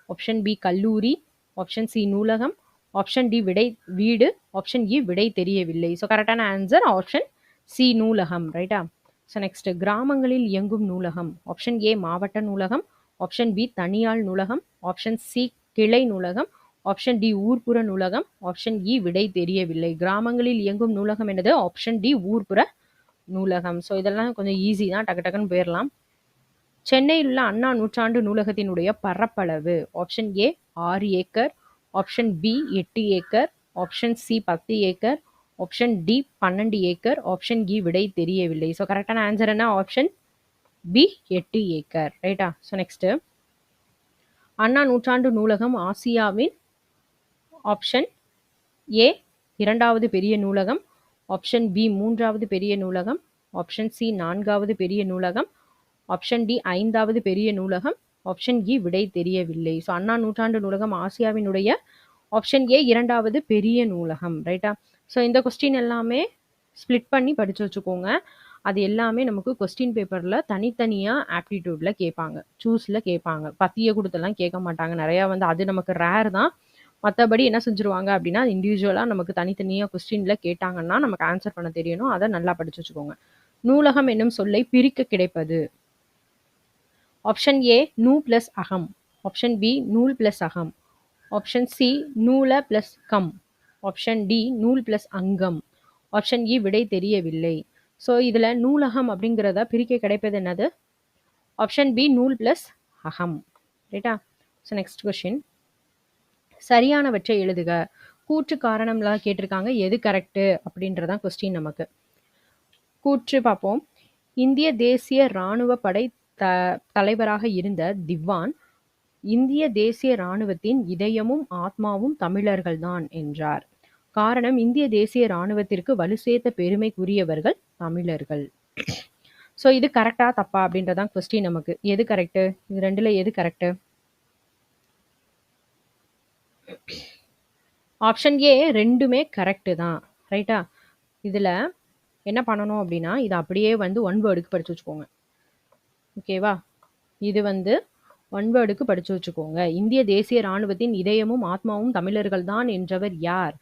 Speaker 1: ஆப்ஷன் பி கல்லூரி, ஆப்ஷன் சி நூலகம், ஆப்ஷன் டி வீடு, ஆப்ஷன் இ விடை தெரியவில்லை. ஸோ கரெக்டான ஆன்சர் ஆப்ஷன் சி நூலகம். ரைட்டா? ஸோ நெக்ஸ்ட் கிராமங்களில் இயங்கும் நூலகம். ஆப்ஷன் ஏ மாவட்ட நூலகம், ஆப்ஷன் பி தனியார் நூலகம், ஆப்ஷன் சி கிளை நூலகம், ஆப்ஷன் டி ஊர்ப்புற நூலகம், ஆப்ஷன் இ விடை தெரியவில்லை. கிராமங்களில் இயங்கும் நூலகம் என்னது? ஆப்ஷன் டி ஊர்ப்புற நூலகம். ஸோ இதெல்லாம் கொஞ்சம் ஈஸி தான், டக்கு டக்குன்னு போயிடலாம். சென்னையில் உள்ள அண்ணா நூற்றாண்டு நூலகத்தினுடைய பரப்பளவு. Option A 6 acre, option B 8 acre, option C 10 acre, option D 12 acre, option E விடை தெரியவில்லை. ஸோ கரெக்டான ஆன்சர் என்ன? Option B 8 acre. ரைட்டா? ஸோ நெக்ஸ்ட் அண்ணா நூற்றாண்டு நூலகம் ஆசியாவின் ஆப்ஷன் ஏ இரண்டாவது பெரிய நூலகம், ஆப்ஷன் பி மூன்றாவது பெரிய நூலகம், ஆப்ஷன் சி நான்காவது பெரிய நூலகம், ஆப்ஷன் டி ஐந்தாவது பெரிய நூலகம், ஆப்ஷன் இ விடை தெரியவில்லை. ஸோ அண்ணா நூற்றாண்டு நூலகம் ஆசியாவினுடைய ஆப்ஷன் ஏ இரண்டாவது பெரிய நூலகம். ரைட்டா? ஸோ இந்த கொஸ்டின் எல்லாமே ஸ்ப்ளிட் பண்ணி படித்து வச்சுக்கோங்க. அது எல்லாமே நமக்கு கொஸ்டின் பேப்பரில் தனித்தனியாக ஆப்டிடியூடில் கேட்பாங்க, சூஸில் கேட்பாங்க. பத்தியை கொடுத்தெல்லாம் கேட்க மாட்டாங்க. நிறையா வந்து அது நமக்கு ரேர் தான். மற்றபடி என்ன செஞ்சுருவாங்க அப்படின்னா இண்டிவிஜுவலாக நமக்கு தனித்தனியாக கொஸ்டினில் கேட்டாங்கன்னா நமக்கு ஆன்சர் பண்ண தெரியணும். அதை நல்லா படித்து வச்சுக்கோங்க. நூலகம் என்னும் சொல்லை பிரிக்க கிடைப்பது. ஆப்ஷன் ஏ நூ ப்ளஸ் அகம், ஆப்ஷன் பி நூல் ப்ளஸ் அகம், ஆப்ஷன் சி நூல ப்ளஸ் கம், ஆப்ஷன் டி நூல் ப்ளஸ் அங்கம், ஆப்ஷன் இ விடை தெரியவில்லை. ஸோ இதில் நூலகம் அப்படிங்கிறத பிரிக்க கிடைப்பது என்னது? ஆப்ஷன் பி நூல் ப்ளஸ் அகம். ரைட்டா? ஸோ நெக்ஸ்ட் கொஸ்டின், சரியானவற்றை எழுதுக. கூற்று காரணம்லாம் கேட்டிருக்காங்க, எது கரெக்டு அப்படின்றதான் கொஸ்டின் நமக்கு. கூற்று பார்ப்போம். இந்திய தேசிய இராணுவ படை தலைவராக இருந்த திவான் இந்திய தேசிய இராணுவத்தின் இதயமும் ஆத்மாவும் தமிழர்கள்தான் என்றார். காரணம், இந்திய தேசிய இராணுவத்திற்கு வலு சேர்த்த பெருமைக்குரியவர்கள் தமிழர்கள். ஸோ இது கரெக்டா தப்பா அப்படின்றதான் கொஸ்டின் நமக்கு. எது கரெக்டு? இது ரெண்டுல எது கரெக்டு? ஆப்ஷன் ஏ ரெண்டுமே கரெக்டு தான். ரைட்டா? இதில் என்ன பண்ணணும் அப்படின்னா இதை அப்படியே வந்து ஒன் வேர்டுக்கு படித்து வச்சுக்கோங்க. ஓகேவா? இது வந்து ஒன் வேர்டுக்கு படித்து வச்சுக்கோங்க. இந்திய தேசிய இராணுவத்தின் இதயமும் ஆத்மாவும் தமிழர்கள் தான் என்றவர் யார்?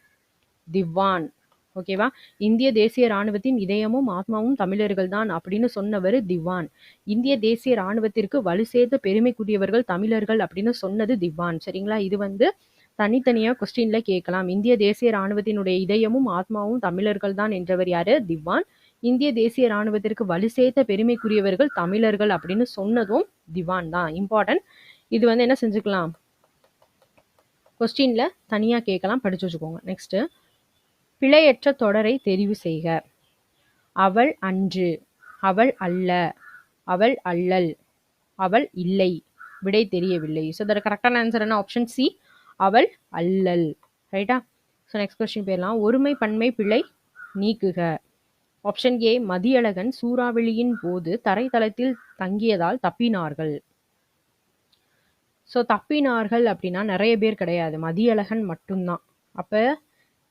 Speaker 1: திவான். ஓகேவா? இந்திய தேசிய இராணுவத்தின் இதயமும் ஆத்மாவும் தமிழர்கள் தான் அப்படின்னு சொன்னவர் திவான். இந்திய தேசிய இராணுவத்திற்கு வலு சேர்த்த பெருமைக்குரியவர்கள் தமிழர்கள் அப்படின்னு சொன்னது திவான். சரிங்களா? இது வந்து தனித்தனியாக கொஸ்டின்ல கேட்கலாம். இந்திய தேசிய இராணுவத்தினுடைய இதயமும் ஆத்மாவும் தமிழர்கள் தான் என்றவர் யாரு? திவான். இந்திய தேசிய இராணுவத்திற்கு வலு சேர்த்த பெருமைக்குரியவர்கள் தமிழர்கள் அப்படின்னு சொன்னதும் திவான் தான். இம்பார்ட்டன்ட். இது வந்து என்ன செஞ்சுக்கலாம், கொஸ்டின்ல தனியாக கேட்கலாம், படிச்சு வச்சுக்கோங்க. நெக்ஸ்ட், பிழையற்ற தொடரை தெரிவு செய்க. அவள் அன்று, அவள் அல்ல, அவள் அல்லல், அவள் இல்லை, விடை தெரியவில்லை. ஸோ இதோட கரெக்டான ஆன்சர் என்ன? ஆப்ஷன் சி அவள் அல்லல். ரைட்டா? ஸோ நெக்ஸ்ட் கொஸ்டின் போயிடலாம். ஒருமை பன்மை பிழை நீக்குக. ஆப்ஷன் ஏ மதியழகன் சூறாவளியின் போது தரைத்தளத்தில் தங்கியதால் தப்பினார்கள். ஸோ தப்பினார்கள் அப்படின்னா நிறைய பேர் கிடையாது, மதியழகன் மட்டும்தான். அப்போ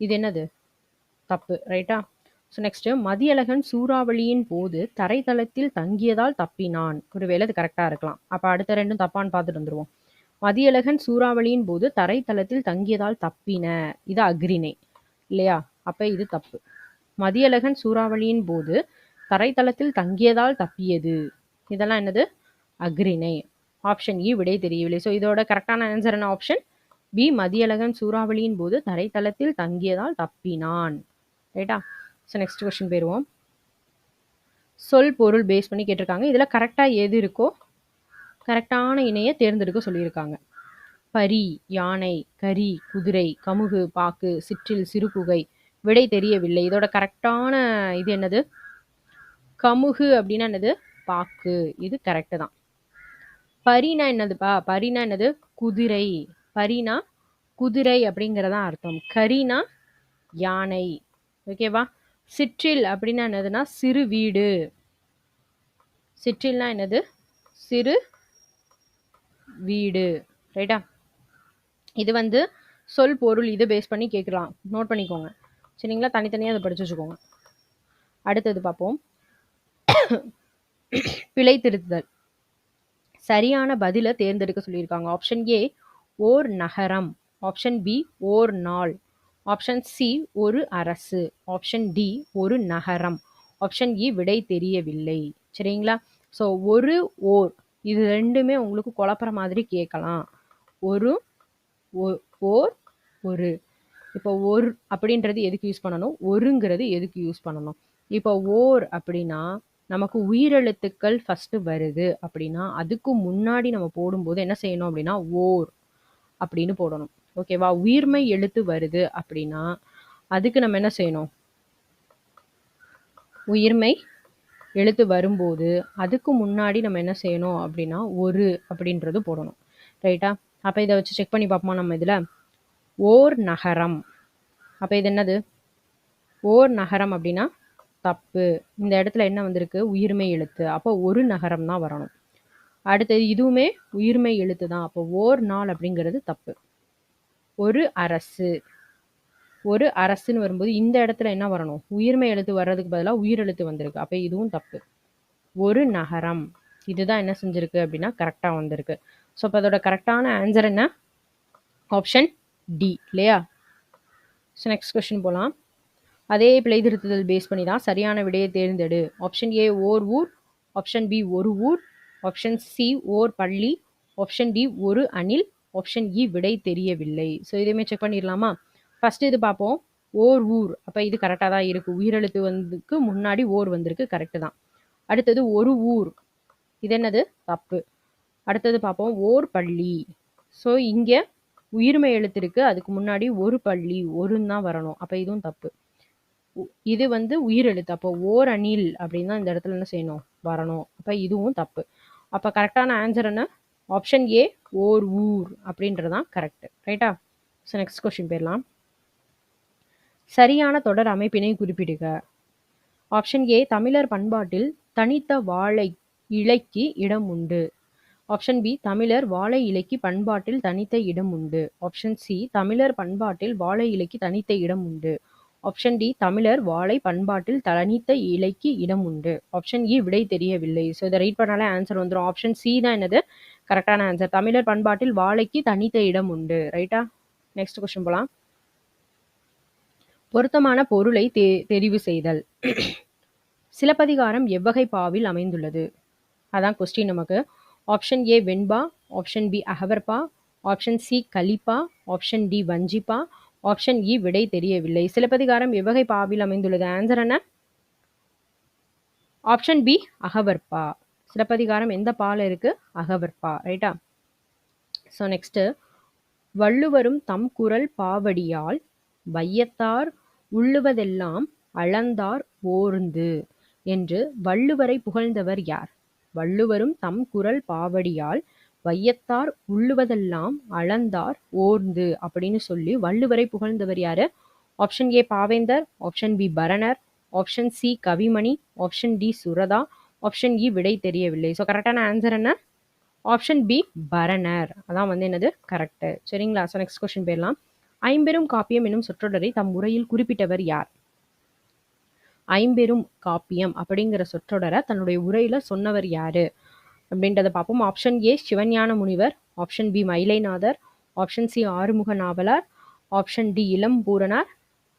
Speaker 1: இது என்னது? தப்பு. ரைட்டா? ஸோ நெக்ஸ்ட், மதியழகன் சூறாவளியின் போது தரைத்தளத்தில் தங்கியதால் தப்பினான். ஒருவேளை இது கரெக்டாக இருக்கலாம். அப்போ அடுத்த ரெண்டும் தப்பான்னு பார்த்துட்டு வந்துடுவோம். மதியழகன் சூறாவளியின் போது தரைத்தளத்தில் தங்கியதால் தப்பின, இது அக்ரிணை இல்லையா? அப்போ இது தப்பு. மதியழகன் சூறாவளியின் போது தரைத்தளத்தில் தங்கியதால் தப்பியது, இதெல்லாம் என்னது? அக்ரிணை. ஆப்ஷன் இ விடை தெரியவில்லை. ஸோ இதோட கரெக்டான ஆன்சர் என்ன? ஆப்ஷன் பி மதியழகன் சூறாவளியின் போது தரைத்தளத்தில் தங்கியதால் தப்பினான். ரைட்டா? ஸோ நெக்ஸ்ட் கொஸ்டின் போயிடுவோம். சொல் பொருள் பேஸ் பண்ணி கேட்டிருக்காங்க. இதில் கரெக்டாக எது இருக்கோ கரெக்டான இணையை தேர்ந்தெடுக்க சொல்லியிருக்காங்க. பரி யானை, கரி குதிரை, கமுகு பாக்கு, சிற்றில் சிறுகுகை, விடை தெரியவில்லை. இதோட கரெக்டான இது என்னது? கமுகு அப்படின்னா என்னது? பாக்கு. இது கரெக்டு தான். பரினா என்னதுப்பா? பரினா என்னது? குதிரை. பரினா குதிரை அப்படிங்கிறதா அர்த்தம். கரினா யானை. ஓகேவா? சிற்றில் அப்படின்னா என்னதுன்னா சிறு வீடு. சிற்றில்னா என்னது? சிறு வீடு. ரைட்டா? இது வந்து சொல் பொருள் இது பேஸ் பண்ணி கேட்கலாம், நோட் பண்ணிக்கோங்க. சரிங்களா? தனித்தனியாக அதை படிச்சு வச்சுக்கோங்க. அடுத்தது பார்ப்போம். பிழை திருத்துதல். சரியான பதிலை தேர்ந்தெடுக்க சொல்லியிருக்காங்க. ஆப்ஷன் ஏ ஓர் நகரம், ஆப்ஷன் பி ஓர் நாள், ஆப்ஷன் சி ஒரு அரசு, ஆப்ஷன் டி ஒரு நகரம், ஆப்ஷன் இ விடை தெரியவில்லை. சரிங்களா? ஸோ ஒரு ஓர் இது ரெண்டுமே உங்களுக்கு குழப்புற மாதிரி கேட்கலாம். ஒரு ஓர் ஒரு. இப்போ ஒரு அப்படின்றது எதுக்கு யூஸ் பண்ணணும், ஒருங்கிறது எதுக்கு யூஸ் பண்ணணும்? இப்போ ஓர் அப்படின்னா நமக்கு உயிரெழுத்துக்கள் ஃபர்ஸ்ட் வருது அப்படின்னா அதுக்கு முன்னாடி நம்ம போடும்போது என்ன செய்யணும் அப்படின்னா ஓர் அப்படின்னு போடணும். ஓகேவா? உயிர்மை எழுத்து வருது அப்படின்னா அதுக்கு நம்ம என்ன செய்யணும்? உயிர்மை எழுத்து வரும்போது அதுக்கு முன்னாடி நம்ம என்ன செய்யணும் அப்படின்னா ஒரு அப்படின்றது போடணும். ரைட்டா? அப்போ இதை வச்சு செக் பண்ணி பார்ப்போமா நம்ம இதில்? ஓர் நகரம். அப்போ இது என்னது? ஓர் நகரம் அப்படின்னா தப்பு. இந்த இடத்துல என்ன வந்திருக்கு? உயிர்மை எழுத்து. அப்போ ஒரு நகரம் தான் வரணும். அடுத்தது இதுவுமே உயிர்மை எழுத்து தான். அப்போ ஓர் நாள் அப்படிங்கிறது தப்பு. ஒரு அரசு. ஒரு அரசுன்னு வரும்போது இந்த இடத்துல என்ன வரணும்? உயிர்மை எழுத்து வர்றதுக்கு பதிலாக உயிரெழுத்து வந்திருக்கு. அப்போ இதுவும் தப்பு. ஒரு நகரம். இதுதான் என்ன செஞ்சிருக்கு அப்படின்னா கரெக்டாக வந்திருக்கு. ஸோ அப்போ அதோட கரெக்டான ஆன்சர் என்ன? ஆப்ஷன் டி இல்லையா? ஸோ நெக்ஸ்ட் கொஸ்டின் போகலாம். அதே பிழை திருத்துதல் பேஸ் பண்ணி தான் சரியான விடையை தேர்ந்தெடு. ஆப்ஷன் ஏ ஓர் ஊர், ஆப்ஷன் பி ஒரு ஊர், ஆப்ஷன் சி ஓர் பள்ளி, ஆப்ஷன் டி ஒரு அணில், ஆப்ஷன் இ விடை தெரியவில்லை. ஸோ இதையுமே செக் பண்ணிடலாமா? ஃபர்ஸ்ட் இது பார்ப்போம். ஓர் ஊர். அப்போ இது கரெக்டாக தான் இருக்குது. உயிரெழுத்து வந்துக்கு முன்னாடி ஓர் வந்திருக்கு, கரெக்டு தான். அடுத்தது ஒரு ஊர். இது என்னது? தப்பு. அடுத்தது பார்ப்போம். ஓர் பள்ளி. ஸோ இங்கே உயிர்மை எழுத்து இருக்கு, அதுக்கு முன்னாடி ஒரு பள்ளி ஒருன்னு தான் வரணும். அப்போ இதுவும் தப்பு. இது வந்து உயிரெழுத்து. அப்போ ஓர் அணில் அப்படின்னு தான் இந்த இடத்துல என்ன செய்யணும்? வரணும். அப்போ இதுவும் தப்பு. அப்போ கரெக்டான ஆன்சர் என்ன? ஆப்ஷன் ஏ ஓர் ஊர் அப்படின்றதான் கரெக்ட். ரைட்டா? ஸோ நெக்ஸ்ட் கொஸ்டின் போயிடலாம். சரியான தொடர் அமைப்பினை குறிப்பிடுக. ஆப்ஷன் ஏ தமிழர் பண்பாட்டில் தனித்த வாழை இலைக்கு இடம் உண்டு. ஆப்ஷன் பி தமிழர் வாழை இலைக்கு பண்பாட்டில் தனித்த இடம் உண்டு. ஆப்ஷன் சி தமிழர் பண்பாட்டில் வாழை இலைக்கு தனித்த இடம் உண்டு. ஆப்ஷன் டி தமிழர் வாழை பண்பாட்டில் தனித்த இலைக்கு இடம் உண்டு. ஆப்ஷன் இ விடை தெரியவில்லை. ஸோ இதை ரீட் பண்ணாலே ஆன்சர் வந்துடும். ஆப்ஷன் சி தான் என்னது? கரெக்டான ஆன்சர். தமிழர் பண்பாட்டில் வாழைக்கு தனித்த இடம் உண்டு. ரைட்டா? நெக்ஸ்ட் கொஸ்டின் போகலாம். பொருத்தமான பொருளை தெரிவு செய்தல். சிலப்பதிகாரம் எவ்வகை பாவில் அமைந்துள்ளது? அதான் கொஸ்டின் நமக்கு. ஆப்ஷன் ஏ வெண்பா, ஆப்ஷன் பி அகவற்பா, ஆப்ஷன் சி கலிப்பா, ஆப்ஷன் டி வஞ்சிப்பா, ஆப்ஷன் இ விடை தெரியவில்லை. சிலப்பதிகாரம் எவ்வகை பாவில் அமைந்துள்ளது? ஆன்சர் என்ன? Option B அகவற்பா. சிலப்பதிகாரம் எந்த பால இருக்கு? அகவற்பா. ரைட்டா? ஸோ நெக்ஸ்ட், வள்ளுவரும் தம் குரல் பாவடியால் வையத்தார் உள்ளுவதெல்லாம் அளந்தார் ஓர்ந்து என்று வள்ளுவரை புகழ்ந்தவர் யார்? வள்ளுவரும் தம் குரல் பாவடியால் வையத்தார் உள்ளுவதெல்லாம் அளந்தார் ஓர்ந்து அப்படின்னு சொல்லி வள்ளுவரை புகழ்ந்தவர் யாரு? Option A Paventhar, option B Paranar, option C Kavimani, option D Suratha, option E விடை தெரியவில்லை. ஸோ கரெக்டான ஆன்சர் என்ன? Option B Paranar. அதான் வந்து என்னது? கரெக்ட். சரிங்களா? ஸோ நெக்ஸ்ட் கொஸ்டின் போயிடலாம். ஐம்பெரும் காப்பியம் என்னும் சொற்றொடரை தம் உரையில் குறிப்பிட்டவர் யார்? ஐம்பெரும் காப்பியம் அப்படிங்கிற சொற்றொடரை தன்னுடைய உரையில சொன்னவர் யாரு அப்படின்றத பார்ப்போம். Option A Sivagnana Munivar, option B Mayilainathar, option C Arumuga Navalar, option D Ilampuranar,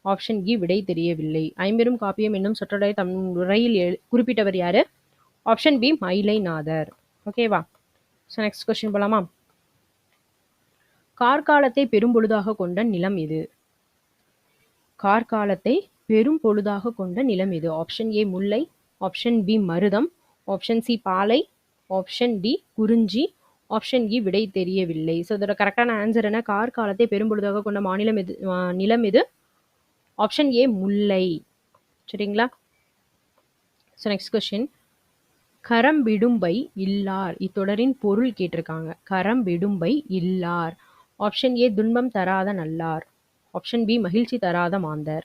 Speaker 1: option E விடை தெரியவில்லை. ஐம்பெரும் காப்பியம் என்னும் சொற்றொடரை தம் உரையில் குறிப்பிட்டவர் யாரு? Option B Mayilainathar. ஓகேவா? ஸோ நெக்ஸ்ட் கொஸ்டின் போலாமா? கார்காலத்தை பெரும் பொழுதாக கொண்ட நிலம் எது? கார்காலத்தை பெரும் பொழுதாக கொண்ட நிலம் எது? ஆப்ஷன் ஏ முல்லை, ஆப்ஷன் பி மருதம், ஆப்ஷன் சி பாலை, ஆப்ஷன் டி குறிஞ்சி, ஆப்ஷன் இ விடை தெரியவில்லை. ஸோ இதோட கரெக்டான ஆன்சர் என்ன? கார்காலத்தை பெரும் பொழுதாக கொண்ட மாநிலம் எது? நிலம் எது? ஆப்ஷன் ஏ முல்லை. சரிங்களா? ஸோ நெக்ஸ்ட் கொஸ்டின், கரம்பிடும்பை இல்லார் இத்தொடரின் பொருள் கேட்டிருக்காங்க. கரம்பிடும்பை இல்லார். ஆப்ஷன் ஏ துன்பம் தராத நல்லார், ஆப்ஷன் பி மகிழ்ச்சி தராத மாந்தர்,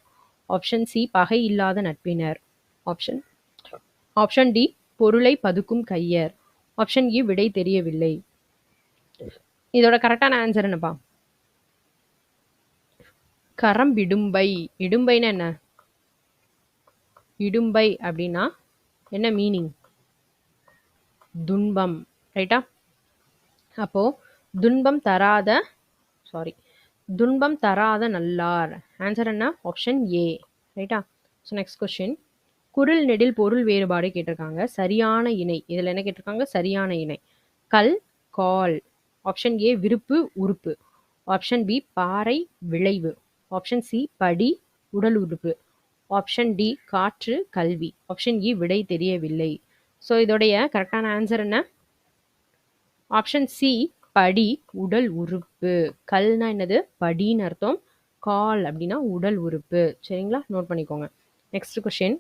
Speaker 1: ஆப்ஷன் சி பகை இல்லாத நட்பினர், ஆப்ஷன் டி பொருளை பதுக்கும் கையர், ஆப்ஷன் இ விடை தெரியவில்லை. இதோட கரெக்டான ஆன்சர் என்னப்பா? கரம்பிடும்பை. இடும்பைன்னா என்ன? இடும்பை அப்படின்னா என்ன மீனிங்? துன்பம். ரைட்டா? அப்போ துன்பம் தராத நல்லார். ஆன்சர் என்ன? Option A. ரைட்டா? ஸோ நெக்ஸ்ட் கொஸ்டின், குரில் நெடில் பொருள் வேறுபாடு கேட்டிருக்காங்க. சரியான இணை. இதில் என்ன கேட்டிருக்காங்க? சரியான இணை. கல் கால். ஆப்ஷன் ஏ விருப்பு உறுப்பு, ஆப்ஷன் பி பாறை விளைவு, ஆப்ஷன் சி படி உடல் உறுப்பு, ஆப்ஷன் டி காற்று கல்வி, ஆப்ஷன் இ விடை தெரியவில்லை. ஸோ இதோடைய கரெக்டான ஆன்சர் என்ன? ஆப்ஷன் சி படி உடல் உறுப்பு. கல்னா என்னது? படின்னு அர்த்தம். கால் அப்படின்னா உடல் உறுப்பு. சரிங்களா? நோட் பண்ணிக்கோங்க. நெக்ஸ்ட் கொஸ்டின்,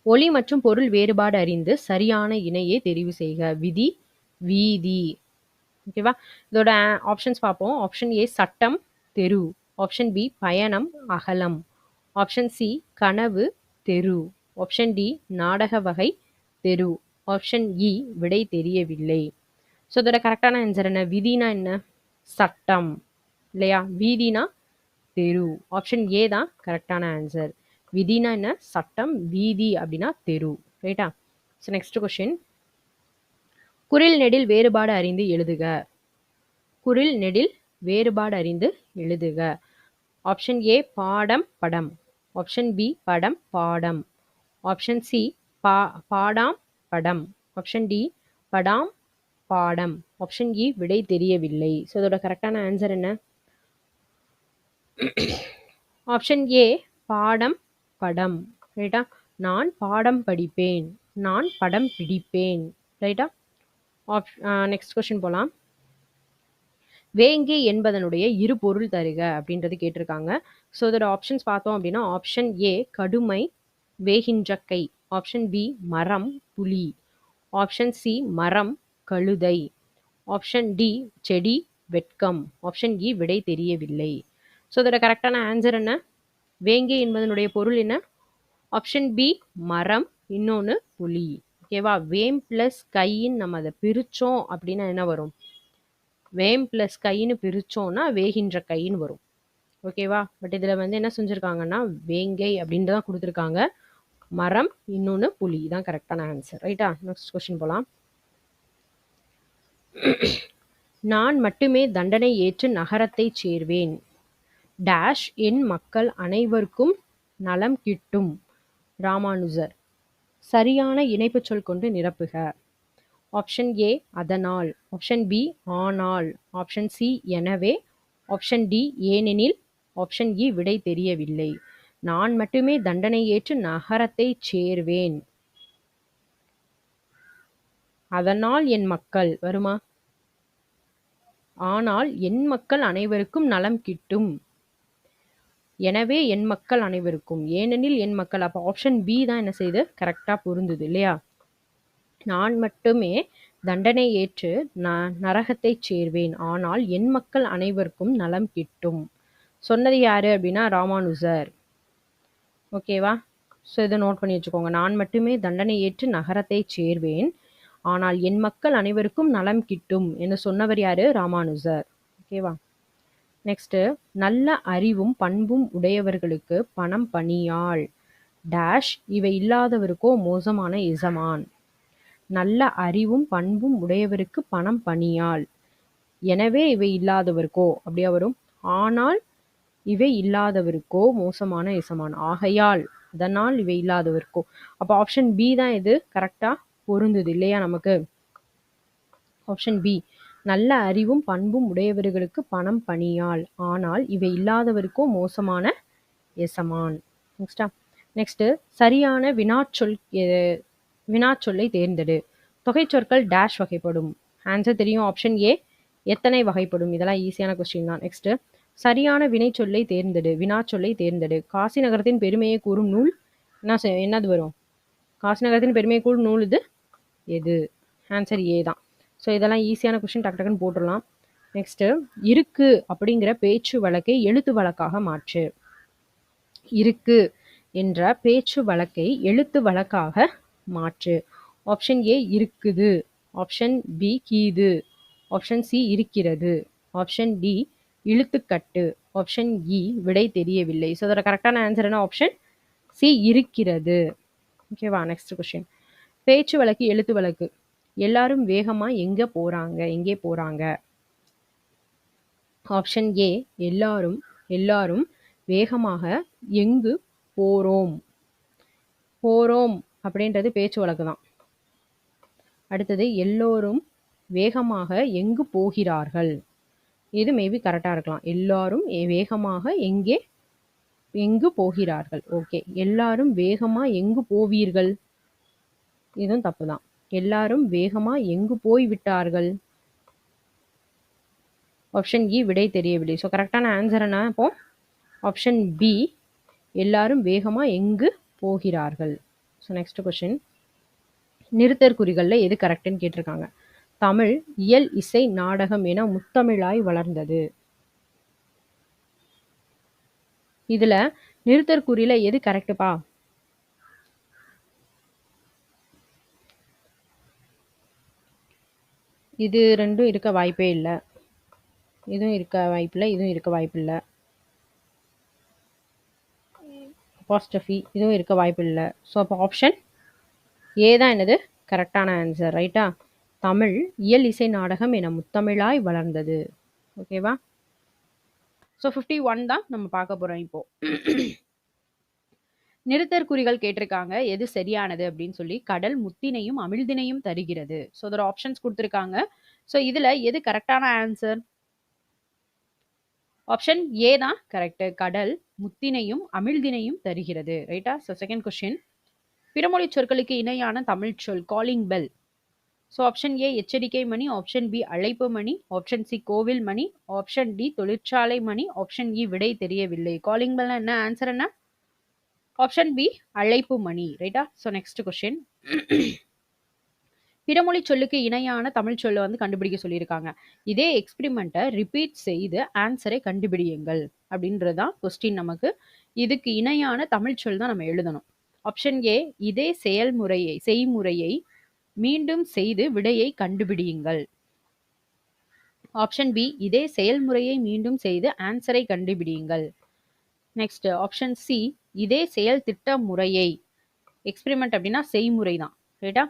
Speaker 1: ஒலி மற்றும் பொருள் வேறுபாடு அறிந்து சரியான இணையை தெரிவு செய்க. விதி, வீதி. ஓகேவா? இதோட ஆப்ஷன்ஸ் பார்ப்போம். ஆப்ஷன் ஏ சட்டம், தெரு. ஆப்ஷன் பி பயணம், அகலம். ஆப்ஷன் சி கனவு, தெரு. ஆப்ஷன் டி நாடக வகை, தெரு. ஆப்ஷன் இ விடை தெரியவில்லை. ஸோ இதோட கரெக்டான ஆன்சர் என்ன? விதினா என்ன? சட்டம் இல்லையா? வீதினா தெரு. ஆப்ஷன் ஏ தான் கரெக்டான ஆன்சர். விதினா என்ன? சட்டம். வீதி அப்படின்னா தெரு. ரைட்டா? So next question. குரில் நெடில் வேறுபாடு அறிந்து எழுதுக. குரில் நெடில் வேறுபாடு அறிந்து எழுதுக. ஆப்ஷன் ஏ பாடம், படம். ஆப்ஷன் பி படம், பாடம். ஆப்ஷன் சி பாடாம், படம். ஆப்ஷன் டி படாம், பாடம். ஆப்ஷன் இ விடை தெரியவில்லை. ஸோ இதோட கரெக்டான ஆன்சர் என்ன? ஆப்ஷன் ஏ பாடம், படம். ரைட்டா? நான் பாடம் படிப்பேன், நான் படம் பிடிப்பேன். ரைட்டா? நெக்ஸ்ட் கொஸ்டின் போலாம். வேங்கி என்பதனுடைய இரு பொருள் தருக அப்படின்றது கேட்டிருக்காங்க. ஸோ இதோட ஆப்ஷன்ஸ் பார்த்தோம் அப்படின்னா ஆப்ஷன் ஏ கடுமை, வேகின்ற கை. ஆப்ஷன் பி மரம், புலி. ஆப்ஷன் சி மரம், கழுதை. ஆப்ஷன் டி செடி, வெட்கம். ஆப்ஷன் இ விடை தெரியவில்லை. ஸோ இதோட கரெக்டான ஆன்சர் என்ன? வேங்கை என்பதனுடைய பொருள் என்ன? ஆப்ஷன் பி மரம், இன்னொன்று புலி. ஓகேவா? வேம் பிளஸ் கைன்னு நம்ம அதை பிரித்தோம் அப்படின்னா என்ன வரும்? வேம் பிளஸ் கைன்னு பிரித்தோம்னா வேகின்ற கைன்னு வரும். ஓகேவா? பட் இதில் வந்து என்ன செஞ்சுருக்காங்கன்னா வேங்கை அப்படின்ட்டு தான் கொடுத்துருக்காங்க. மரம், இன்னொன்று புலி தான் கரெக்டான ஆன்சர். ரைட்டா? நெக்ஸ்ட் கொஸ்டின் போகலாம். நான் மட்டுமே தண்டனை ஏற்று நகரத்தை சேர்வேன். டேஷ் என் மக்கள் அனைவருக்கும் நலம் கிட்டும். ராமானுஜர். சரியான இணைப்பு சொல் கொண்டு நிரப்புக. ஆப்ஷன் ஏ அதனால். ஆப்ஷன் பி ஆனால். ஆப்ஷன் சி எனவே. ஆப்ஷன் டி ஏனெனில். ஆப்ஷன் இ விடை தெரியவில்லை. நான் மட்டுமே தண்டனை ஏற்று நகரத்தை சேர்வேன். அதனால் என் மக்கள் வருமா? ஆனால் என் மக்கள் அனைவருக்கும் நலம் கிட்டும். எனவே என் மக்கள் அனைவருக்கும். ஏனெனில் என் மக்கள். அப்போ ஆப்ஷன் பி தான் என்ன செய்யுது? கரெக்டாக பொருந்துது இல்லையா? நான் மட்டுமே தண்டனை ஏற்று நரகத்தை சேர்வேன், ஆனால் என் மக்கள் அனைவருக்கும் நலம் கிட்டும். சொன்னது யாரு அப்படின்னா ராமானுஜர். ஓகேவா? ஸோ இதை நோட் பண்ணி வச்சுக்கோங்க. நான் மட்டுமே தண்டனை ஏற்று நகரத்தை சேர்வேன், ஆனால் என் மக்கள் அனைவருக்கும் நலம் கிட்டும் என்று சொன்னவர் யாரு? ராமானுஜர். ஓகேவா? நெக்ஸ்ட். நல்ல அறிவும் பண்பும் உடையவர்களுக்கு பணம் பணியாள். டேஷ் இவை இல்லாதவருக்கோ மோசமான எஜமான். நல்ல அறிவும் பண்பும் உடையவருக்கு பணம் பணியாள். எனவே இவை இல்லாதவருக்கோ அப்படியா வரும்? ஆனால் இவை இல்லாதவருக்கோ மோசமான எசமான். ஆகையால் அதனால் இவை இல்லாதவருக்கோ. அப்போ ஆப்ஷன் பி தான் இது கரெக்டா பொருந்துது இல்லையா நமக்கு? ஆப்ஷன் பி நல்ல அறிவும் பண்பும் உடையவர்களுக்கு பணம் பணியாள், ஆனால் இவை இல்லாதவருக்கோ மோசமான எசமான். நெக்ஸ்ட். சரியான வினாச்சொல்லை தேர்ந்தெடு. தொகை சொற்கள் டேஷ் வகைப்படும். ஆன்சர் தெரியும். ஆப்ஷன் ஏ எத்தனை வகைப்படும். இதெல்லாம் ஈஸியான கொஸ்டின் தான். நெக்ஸ்ட். சரியான வினைச்சொல்லை தேர்ந்தெடு. வினாச்சொல்லை தேர்ந்தெடு. காசி நகரத்தின் பெருமையை கூறும் நூல் என்னது வரும்? காசி நகரத்தின் பெருமையை கூறும் நூல் இது எது? ஆன்சர் ஏ தான். ஸோ இதெல்லாம் ஈஸியான கொஸ்டின், டக்கு டக்குன்னு போட்டுடலாம். நெக்ஸ்ட். இருக்கு அப்படிங்கிற பேச்சு வழக்கை எழுத்து வழக்காக மாற்று. இருக்கு என்ற பேச்சு வழக்கை எழுத்து வழக்காக மாற்று. ஆப்ஷன் ஏ இருக்குது. ஆப்ஷன் பி கீது. ஆப்ஷன் சி இருக்கிறது. ஆப்ஷன் டி இழுத்துக்கட்டு. ஆப்ஷன் இ விடை தெரியவில்லை. ஸோ அதோட கரெக்டான ஆன்சர் என்ன? ஆப்ஷன் சி இருக்கிறது. ஓகேவா? Next question. பேச்சு வழக்கு எழுத்து வழக்கு. எல்லாரும் வேகமா எங்கே போறாங்க? ஆப்ஷன் ஏ எல்லாரும் வேகமாக எங்கு போறோம் அப்படின்றது பேச்சு வழக்கு தான். அடுத்தது எல்லோரும் வேகமாக எங்கு போகிறார்கள். இது மேபி கரெக்டாக இருக்கலாம். எல்லாரும் வேகமாக எங்கு போகிறார்கள். ஓகே. எல்லாரும் வேகமா எங்கு போவீர்கள், இதுவும் தப்பு தான். எல்லாரும் வேகமா எங்கு போய் விட்டார்கள். ஆப்ஷன் இ விடை தெரியவில்லை. ஸோ கரெக்டான ஆன்சர் என்ன? அப்போ ஆப்ஷன் பி எல்லாரும் வேகமா எங்கு போகிறார்கள். ஸோ நெக்ஸ்ட் கொஸ்டின், நிறுத்தற் குறிகள்ல எது கரெக்ட்னு கேட்டிருக்காங்க. தமிழ் இயல் இசை நாடகம் என முத்தமிழாய் வளர்ந்தது. இதுல நிறுத்தற் குறியில எது கரெக்டுப்பா? இது ரெண்டும் இருக்க வாய்ப்பே இல்ல. இதுவும் இருக்க வாய்ப்பில்ல, இதுவும் இருக்க வாய்ப்பில்ல. அப்பாஸ்ட்ரஃபி இதுவும் இருக்க வாய்ப்பில்ல. ஸோ அப்போ ஆப்ஷன் ஏ தான் என்னது கரெக்டான ஆன்சர். ரைட்டா? தமிழ் இயல் இசை நாடகம் என முத்தமிழாய் வளர்ந்தது. ஓகேவா? ஸோ 51 தான் நம்ம பார்க்க போறோம் இப்போ. நிறுத்தற் குறிகள் கேட்டிருக்காங்க. எது சரியானது அப்படின்னு சொல்லி. கடல் முத்தினையும் அமிழ்தினையும் தருகிறது. ஸோ அதோட ஆப்ஷன்ஸ் கொடுத்துருக்காங்க. ஸோ இதுல எது கரெக்டான ஆன்சர்? ஆப்ஷன் ஏ தான் கரெக்ட். கடல் முத்தினையும் அமிழ்தினையும் தருகிறது. ரைட்டா? ஸோ செகண்ட் கொஸ்டின், பிறமொழி சொற்களுக்கு இணையான தமிழ் சொல் காலிங் பெல். ஸோ ஆப்ஷன் ஏ எச்சரிக்கை மணி, ஆப்ஷன் பி அழைப்பு மணி, ஆப்ஷன் சி கோவில் மணி, ஆப்ஷன் டி தொழிற்சாலை மணி, ஆப்ஷன் இ விடை தெரியவில்லை. காலிங் பெல்னா என்ன? ஆன்சர் என்ன? ஆப்ஷன் பி அழைப்பு மணி. ரைட்டா? ஸோ நெக்ஸ்ட் கொஸ்டின், பிறமொழி சொல்லுக்கு இணையான தமிழ் சொல்ல வந்து கண்டுபிடிக்க சொல்லியிருக்காங்க. இதே எக்ஸ்பிரிமெண்ட்டை ரிப்பீட் செய்து ஆன்சரை கண்டுபிடியுங்கள் அப்படின்றதுதான் கொஸ்டின். நமக்கு இதுக்கு இணையான தமிழ் சொல் தான் நம்ம எழுதணும். ஆப்ஷன் ஏ இதே செய்முறையை மீண்டும் செய்து விடையை கண்டுபிடியுங்கள். ஆப்ஷன் பி இதே செயல்முறையை மீண்டும் செய்து ஆன்சரை கண்டுபிடியுங்கள். நெக்ஸ்ட் ஆப்ஷன் சி இதே செயல் திட்ட முறையை, எக்ஸ்பிரிமெண்ட் அப்படின்னா செய்முறை தான். ரைட்டா?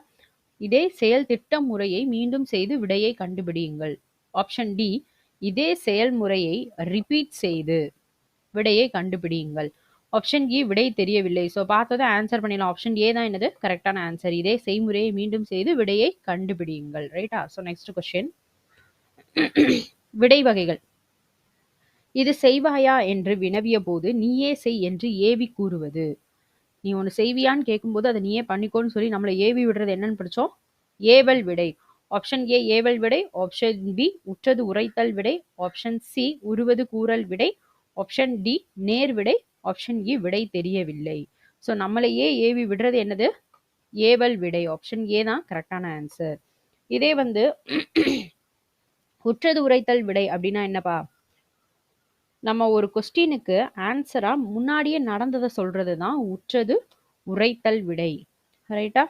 Speaker 1: இதே செயல் திட்ட முறையை மீண்டும் செய்து விடையை கண்டுபிடியுங்கள். ஆப்ஷன் டி இதே செயல்முறையை ரிப்பீட் செய்து விடையை கண்டுபிடியுங்கள். ஆப்ஷன் இ விடை தெரியவில்லை. ஸோ பார்த்ததை ஆன்சர் பண்ணிடலாம். ஆப்ஷன் ஏ தான் என்னது கரெக்டான ஆன்சர். இதே செய்முறையை மீண்டும் செய்து விடையை கண்டுபிடியுங்கள். ரைட்டா? ஸோ நெக்ஸ்ட் கொஸ்டின், விடை வகைகள். இது செய்வாயா என்று வினவிய போது நீயே செய் என்று ஏவி கூறுவது. நீ ஒன்று செய்வியான்னு கேட்கும்போது அதை நீயே பண்ணிக்கோன்னு சொல்லி நம்மளை ஏவி விடுறது என்னன்னு படித்தோம்? ஏவல் விடை. ஆப்ஷன் ஏ ஏவல் விடை, ஆப்ஷன் பி உற்றது உரைத்தல் விடை, ஆப்ஷன் சி உருவது கூறல் விடை, ஆப்ஷன் டி நேர் விடை, ஆப்ஷன் இ விடை தெரியவில்லை. ஸோ நம்மளையே ஏவி விடுறது என்னது? ஏவல் விடை. ஆப்ஷன் ஏ தான் கரெக்டான ஆன்சர். இதே வந்து உற்றது உரைத்தல் விடை அப்படின்னா என்னப்பா? நம்ம ஒரு கொஸ்டினுக்கு ஆன்சரா முன்னாடியே நடந்ததை சொல்றது தான் உற்றது உரைத்தல் விடை. ரைட்டா?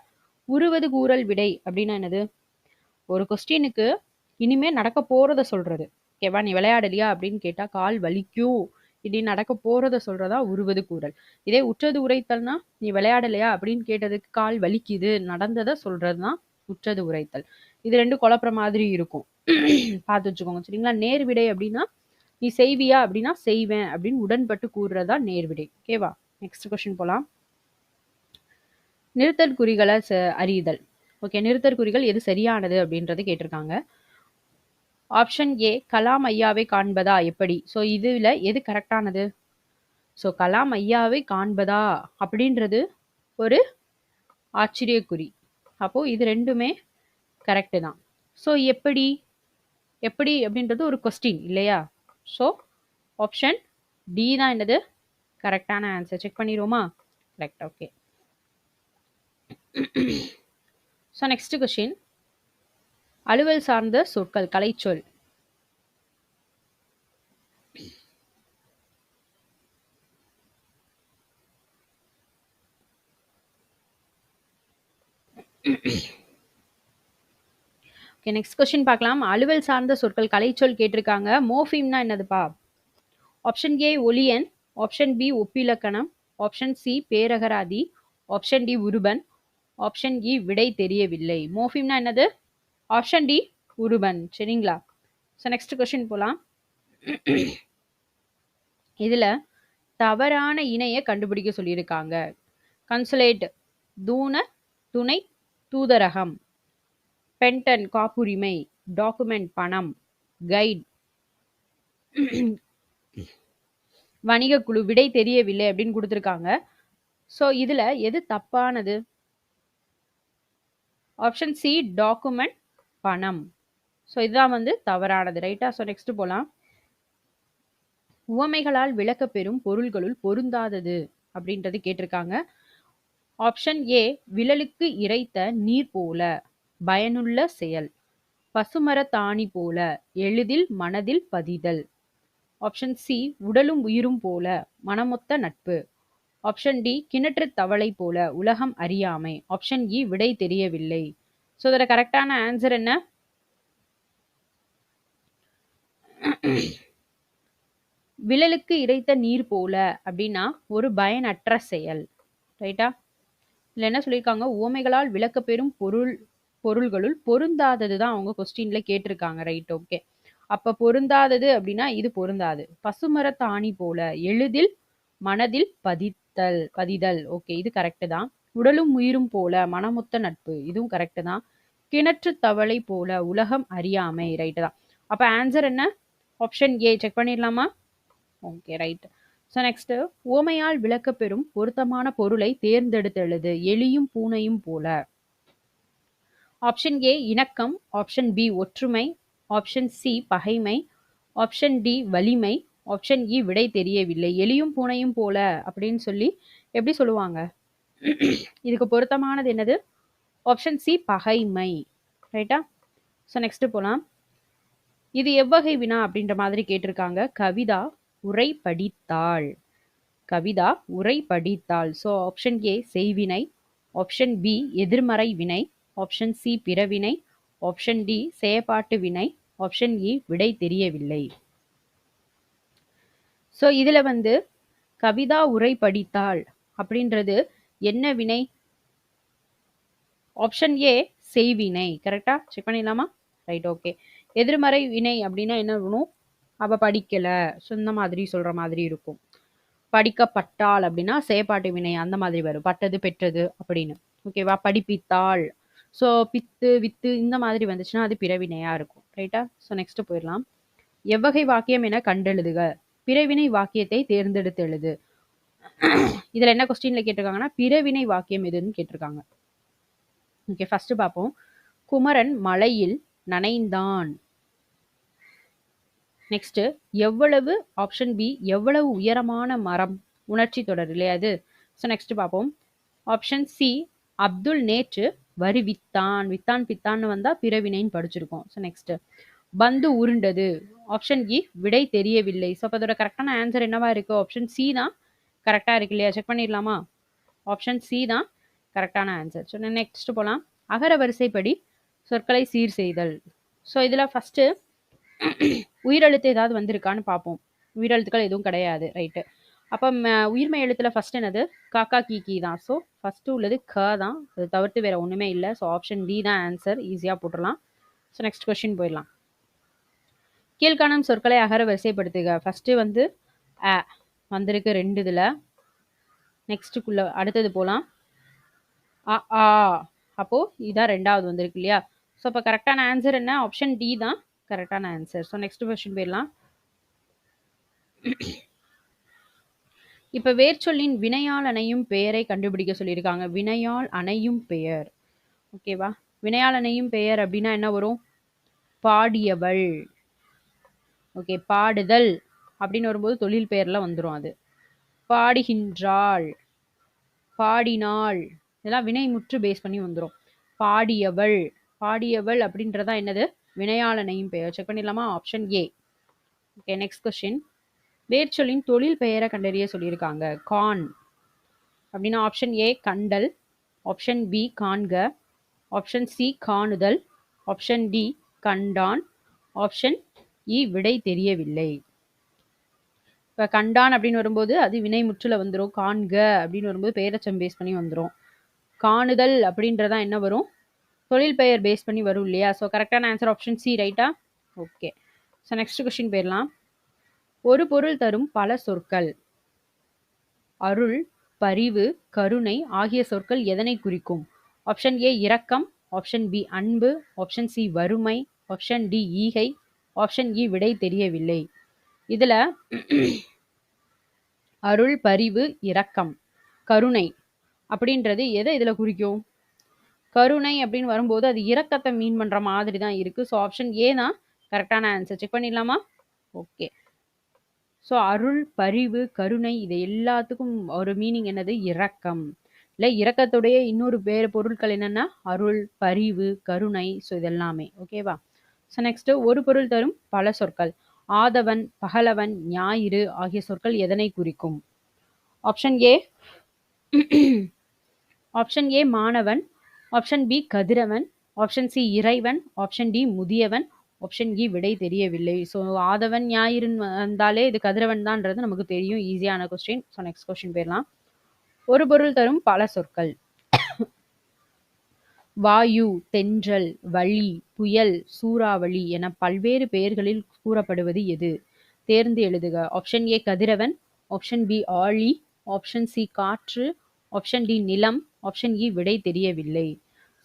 Speaker 1: உருவது கூறல் விடை அப்படின்னா என்னது? ஒரு கொஸ்டினுக்கு இனிமே நடக்க போறத சொல்றது. ஓகேவா? நீ விளையாடலையா அப்படின்னு கேட்டா கால் வலிக்கும், இனி நடக்க போறத சொல்றதா உருவது கூறல். இதே உற்றது உரைத்தல்னா நீ விளையாடலையா அப்படின்னு கேட்டதுக்கு கால் வலிக்குது, நடந்ததை சொல்றதுதான் உற்றது உரைத்தல். இது ரெண்டும் குழப்புற மாதிரி இருக்கும், பார்த்து வச்சுக்கோங்க. சரிங்களா? நேர் விடை அப்படின்னா நீ செய்வியா அப்படின்னா செய்வேன் அப்படின்னு உடன்பட்டு கூறுறதா நேர்விடை. ஓகேவா? நெக்ஸ்ட் கொஸ்டின் போலாம். நிறுத்தற் குறிகளை அறிதல். ஓகே, நிறுத்தற் குறிகள் எது சரியானது அப்படின்றது கேட்டிருக்காங்க. ஆப்ஷன் ஏ கலாம் ஐயாவை காண்பதா எப்படி. ஸோ இதுல எது கரெக்டானது? ஸோ கலாம் ஐயாவை காண்பதா அப்படின்றது ஒரு ஆச்சரியக்குறி. அப்போ இது ரெண்டுமே கரெக்டு தான். ஸோ எப்படி எப்படி அப்படின்றது ஒரு கொஸ்டின் இல்லையா? ஸோ ஆப்ஷன் டி தான் என்னது கரெக்டான ஆன்சர். செக் பண்ணிடுவோமா? Correct. Okay. So next question, அலுவல் சார்ந்த சொற்கள் கலைச்சொல். ஓகே, நெக்ஸ்ட் கொஸ்டின் பார்க்கலாம். அலுவல் சார்ந்த சொற்கள் கலைச்சொல் கேட்டிருக்காங்க. மோஃபிம்னா என்னதுப்பா? ஆப்ஷன் ஏ ஒலியன், ஆப்ஷன் பி ஒப்பிலக்கணம், ஆப்ஷன் சி பேரகராதி, ஆப்ஷன் டி உருபன், ஆப்ஷன் இ விடை தெரியவில்லை. மோஃபிம்னா என்னது? ஆப்ஷன் டி உருபன். சரிங்களா? ஸோ நெக்ஸ்ட் கொஸ்டின் போலாம். இதுல தவறான இணைய கண்டுபிடிக்க சொல்லியிருக்காங்க. கன்சுலேட், தூண துணை தூதரகம், பென்டன் காப்புரிமை, டாக்குமெண்ட் பணம், கைட் வணிக குழு. விடை தெரியவில்லை அப்படின்னு கொடுத்துருக்காங்க. ஸோ இதுல எது தப்பானது? ஆப்ஷன் சி டாக்குமெண்ட் பணம். ஸோ இதுதான் வந்து தவறானது. ரைட்டா? ஸோ நெக்ஸ்ட் போலாம். உவமைகளால் விளக்க பெறும் பொருள்களுள் பொருந்தாதது அப்படின்றது கேட்டிருக்காங்க. ஆப்ஷன் ஏ விழலுக்கு இறைத்த நீர் போல பயனுள்ள செயல். பசுமரத்தாணி போல எளிதில் மனதில் பதிதல். ஆப்ஷன் சி உடலும் உயிரும் போல மனமொத்த நட்பு. ஆப்ஷன் டி கிணற்றுத் தவளை போல உலகம் அறியாமை. ஆப்ஷன் இ விடை தெரியவில்லை. ஸோ இதோட கரெக்டான ஆன்சர் என்ன? விழலுக்கு இறைத்த நீர் போல அப்படின்னா ஒரு பயனற்ற செயல். ரைட்டா? இதில் என்ன சொல்லியிருக்காங்க, உவமைகளால் விளக்கப்பெறும் பொருள்களுள் பொருந்தாதது தான் அவங்க கொஸ்டின்ல கேட்டிருக்காங்க. Right, okay. அப்ப பொருந்தாதது அப்படின்னா இது பொருந்தாது. பசுமரத்தாணி போல எளிதில் மனதில் பதிதல். ஓகே, இது கரெக்ட் தான். உடலும் உயிரும் போல மனமொத்த நட்பு, இதுவும் கரெக்ட் தான். கிணற்று தவளை போல உலகம் அறியாமை, ரைட்டு தான். அப்ப ஆன்சர் என்ன? ஆப்ஷன் ஏ. செக் பண்ணிடலாமா? Okay, right. ஸோ நெக்ஸ்ட், உவமையால் விளக்கப்பெறும் பொருத்தமான பொருளை தேர்ந்தெடுத்து எழுது. எலியும் பூனையும் போல. ஆப்ஷன் ஏ இணக்கம். ஆப்ஷன் பி ஒற்றுமை. ஆப்ஷன் சி பகைமை. ஆப்ஷன் டி வலிமை. ஆப்ஷன் இ விடை தெரியவில்லை. எலியும் பூனையும் போல அப்படின்னு சொல்லி எப்படி சொல்லுவாங்க? இதுக்கு பொருத்தமானது என்னது? ஆப்ஷன் சி பகைமை. ரைட்டா? ஸோ நெக்ஸ்ட் போலாம். இது எவ்வகை வினா அப்படின்ற மாதிரி கேட்டிருக்காங்க. கவிதா உரை படித்தாள். கவிதா உரை படித்தாள். ஸோ ஆப்ஷன் ஏ செய்வினை. ஆப்ஷன் பி எதிர்மறை வினை. ஆப்ஷன் சி பிறவினை. ஆப்ஷன் டி செயற்பாட்டு வினை. ஆப்ஷன் இ விடை தெரியவில்லை. ஸோ இதுல வந்து கவிதா உரை படித்தாள் அப்படின்றது என்ன வினை? ஆப்ஷன் ஏ செய்வினை. கரெக்டா? செக் பண்ணிடலாமா? Right, okay. எதிர்மறை வினை அப்படின்னா என்ன வேணும்? அவ படிக்கல, ஸோ இந்த மாதிரி சொல்ற மாதிரி இருக்கும். படிக்கப்பட்டாள் அப்படின்னா செயற்பாட்டு வினை அந்த மாதிரி வரும். பட்டது பெற்றது அப்படின்னு. ஓகேவா? படிப்பித்தாள். ஸோ பித்து வித்து இந்த மாதிரி வந்துச்சுன்னா அது பிறவினையா இருக்கும். ரைட்டா? ஸோ நெக்ஸ்ட் போயிடலாம். எவ்வகை வாக்கியம் என கண்டெழுதுக. பிறவினை வாக்கியத்தை தேர்ந்தெடுத்து எழுது. இதுல என்ன கொஸ்டின்ல கேட்டிருக்காங்கன்னா பிறவினை வாக்கியம் எதுன்னு கேட்டிருக்காங்க. ஓகே, ஃபர்ஸ்ட் பார்ப்போம். குமரன் மலையில் நனைந்தான். நெக்ஸ்ட் எவ்வளவு? ஆப்ஷன் பி எவ்வளவு உயரமான மரம். உணர்ச்சி தொடர் இல்லையா அது? ஸோ நெக்ஸ்ட் பார்ப்போம். ஆப்ஷன் சி அப்துல் நேற்று வரி வித்தான். வித்தான் பித்தான்னு வந்தா பிறவினைன்னு படிச்சிருக்கோம். ஸோ நெக்ஸ்ட் பந்து உருண்டது. ஆப்ஷன் இ விடை தெரியவில்லை. ஸோ அப்போ அதோட கரெக்டான ஆன்சர் என்னவா இருக்கு? ஆப்ஷன் சி தான் கரெக்டாக இருக்கு இல்லையா? செக் பண்ணிடலாமா? ஆப்ஷன் சி தான் கரெக்டான ஆன்சர். ஸோ நெக்ஸ்ட் போகலாம். அகர வரிசைப்படி சொற்களை சீர் செய்தல். ஸோ இதில் ஃபஸ்ட்டு உயிரெழுத்து ஏதாவது வந்திருக்கான்னு பார்ப்போம். உயிரெழுத்துக்கள் எதுவும் கிடையாது. ரைட்டு. அப்போ உயிர்மை எழுத்துல ஃபர்ஸ்ட் என்னது? காக்கா கீக்கி தான். ஸோ ஃபர்ஸ்ட் உள்ளது க தான். அது தவிர்த்து வேற ஒன்றுமே இல்லை. ஸோ ஆப்ஷன் டி தான் ஆன்சர். ஈஸியாக போட்டுடலாம். ஸோ நெக்ஸ்ட் கொஸ்டின் போயிடலாம். கீழ்காணும் சொற்களை அகர வரிசைப்படுத்துக. ஃபர்ஸ்ட் வந்து அ வந்திருக்கு 2 இதுல. நெக்ஸ்ட்டுக்குள்ள அடுத்தது போகலாம். அ ஆ, அப்போ இதான் 2வது வந்திருக்கு இல்லையா? ஸோ அப்போ கரெக்டான ஆன்சர் என்ன? ஆப்ஷன் டி தான் கரெக்டான ஆன்சர். ஸோ நெக்ஸ்ட் கொஸ்டின் போயிடலாம். இப்போ வேர்ச்சொல்லின் வினையால் அணையும் பெயரை கண்டுபிடிக்க சொல்லியிருக்காங்க. வினையால் அணையும் பெயர். ஓகேவா? வினையால் அணையும் பெயர் அப்படின்னா என்ன வரும்? பாடியவள். ஓகே, பாடுதல் அப்படின்னு வரும்போது தொழில் பெயர்ல வந்துடும். அது பாடுகின்றாள், பாடினாள், இதெல்லாம் வினை முற்று பேஸ் பண்ணி வந்துடும். பாடியவள், பாடியவள் அப்படின்றதா என்னது? வினையால் அணையும் பெயர். செக் பண்ணிடலாமா? Option A. Okay, next question. வேர்ச்சொல்லின் தொழில் பெயரை கண்டறிய சொல்லியிருக்காங்க. கான் அப்படின்னா ஆப்ஷன் ஏ கண்டல். ஆப்ஷன் பி காண்க. ஆப்ஷன் சி காணுதல். ஆப்ஷன் டி கண்டான். ஆப்ஷன் இ விடை தெரியவில்லை. இப்போ கண்டான் அப்படின்னு வரும்போது அது வினை முற்றுல வந்துடும். காண்க அப்படின்னு வரும்போது பெயரச்சம் பேஸ் பண்ணி வந்துடும். காணுதல் அப்படின்றதா என்ன வரும்? தொழில் பெயர் பேஸ் பண்ணி வரும் இல்லையா? ஸோ கரெக்டான ஆன்சர் ஆப்ஷன் சி. ரைட்டா? ஓகே. ஸோ நெக்ஸ்ட் கொஸ்டின் போயிடலாம். ஒரு பொருள் தரும் பல சொற்கள். அருள், பரிவு, கருணை ஆகிய சொற்கள் எதனை குறிக்கும்? ஆப்ஷன் ஏ இரக்கம். ஆப்ஷன் பி அன்பு. ஆப்ஷன் சி வறுமை. ஆப்ஷன் டி ஈகை. ஆப்ஷன் இ விடை தெரியவில்லை. இதுல அருள், பரிவு, இரக்கம், கருணை அப்படின்றது எதை இதுல குறிக்கும்? கருணை அப்படின்னு வரும்போது அது இரக்கத்தை மீன் பண்ற மாதிரி தான் இருக்கு. ஸோ ஆப்ஷன் ஏ தான் கரெக்டான ஆன்சர். செக் பண்ணிடலாமா? ஓகே. ஸோ அருள், பரிவு, கருணை இது எல்லாத்துக்கும் ஒரு மீனிங் என்னது? இரக்கம். இல்லை இரக்கத்துடைய இன்னொரு வேறு பொருட்கள் என்னென்னா அருள், பரிவு, கருணை. ஸோ இதெல்லாமே ஓகேவா. ஸோ நெக்ஸ்ட்டு ஒரு பொருள் தரும் பல சொற்கள். ஆதவன், பகலவன், ஞாயிறு ஆகிய சொற்கள் எதனை குறிக்கும்? ஆப்ஷன் ஏ ஆப்ஷன் ஏ மாணவன், ஆப்ஷன் பி கதிரவன், ஆப்ஷன் சி இறைவன், ஆப்ஷன் டி முதியவன், ஆப்ஷன் இ விடை தெரியவில்லை. ஸோ ஆதவன் ஞாயிறுன்னு வந்தாலே இது கதிரவன் தான்ன்றது நமக்கு தெரியும். ஈஸியான கொஸ்டின். ஸோ நெக்ஸ்ட் கொஸ்டின் போயிடலாம். ஒரு பொருள் தரும் பல சொற்கள். வாயு, தென்றல், வளி, புயல், சூறாவளி என பல்வேறு பெயர்களில் கூறப்படுவது எது? தேர்ந்து எழுதுக. ஆப்ஷன் ஏ கதிரவன், ஆப்ஷன் பி ஆழி, ஆப்ஷன் சி காற்று, ஆப்ஷன் டி நிலம், ஆப்ஷன் இ விடை தெரியவில்லை.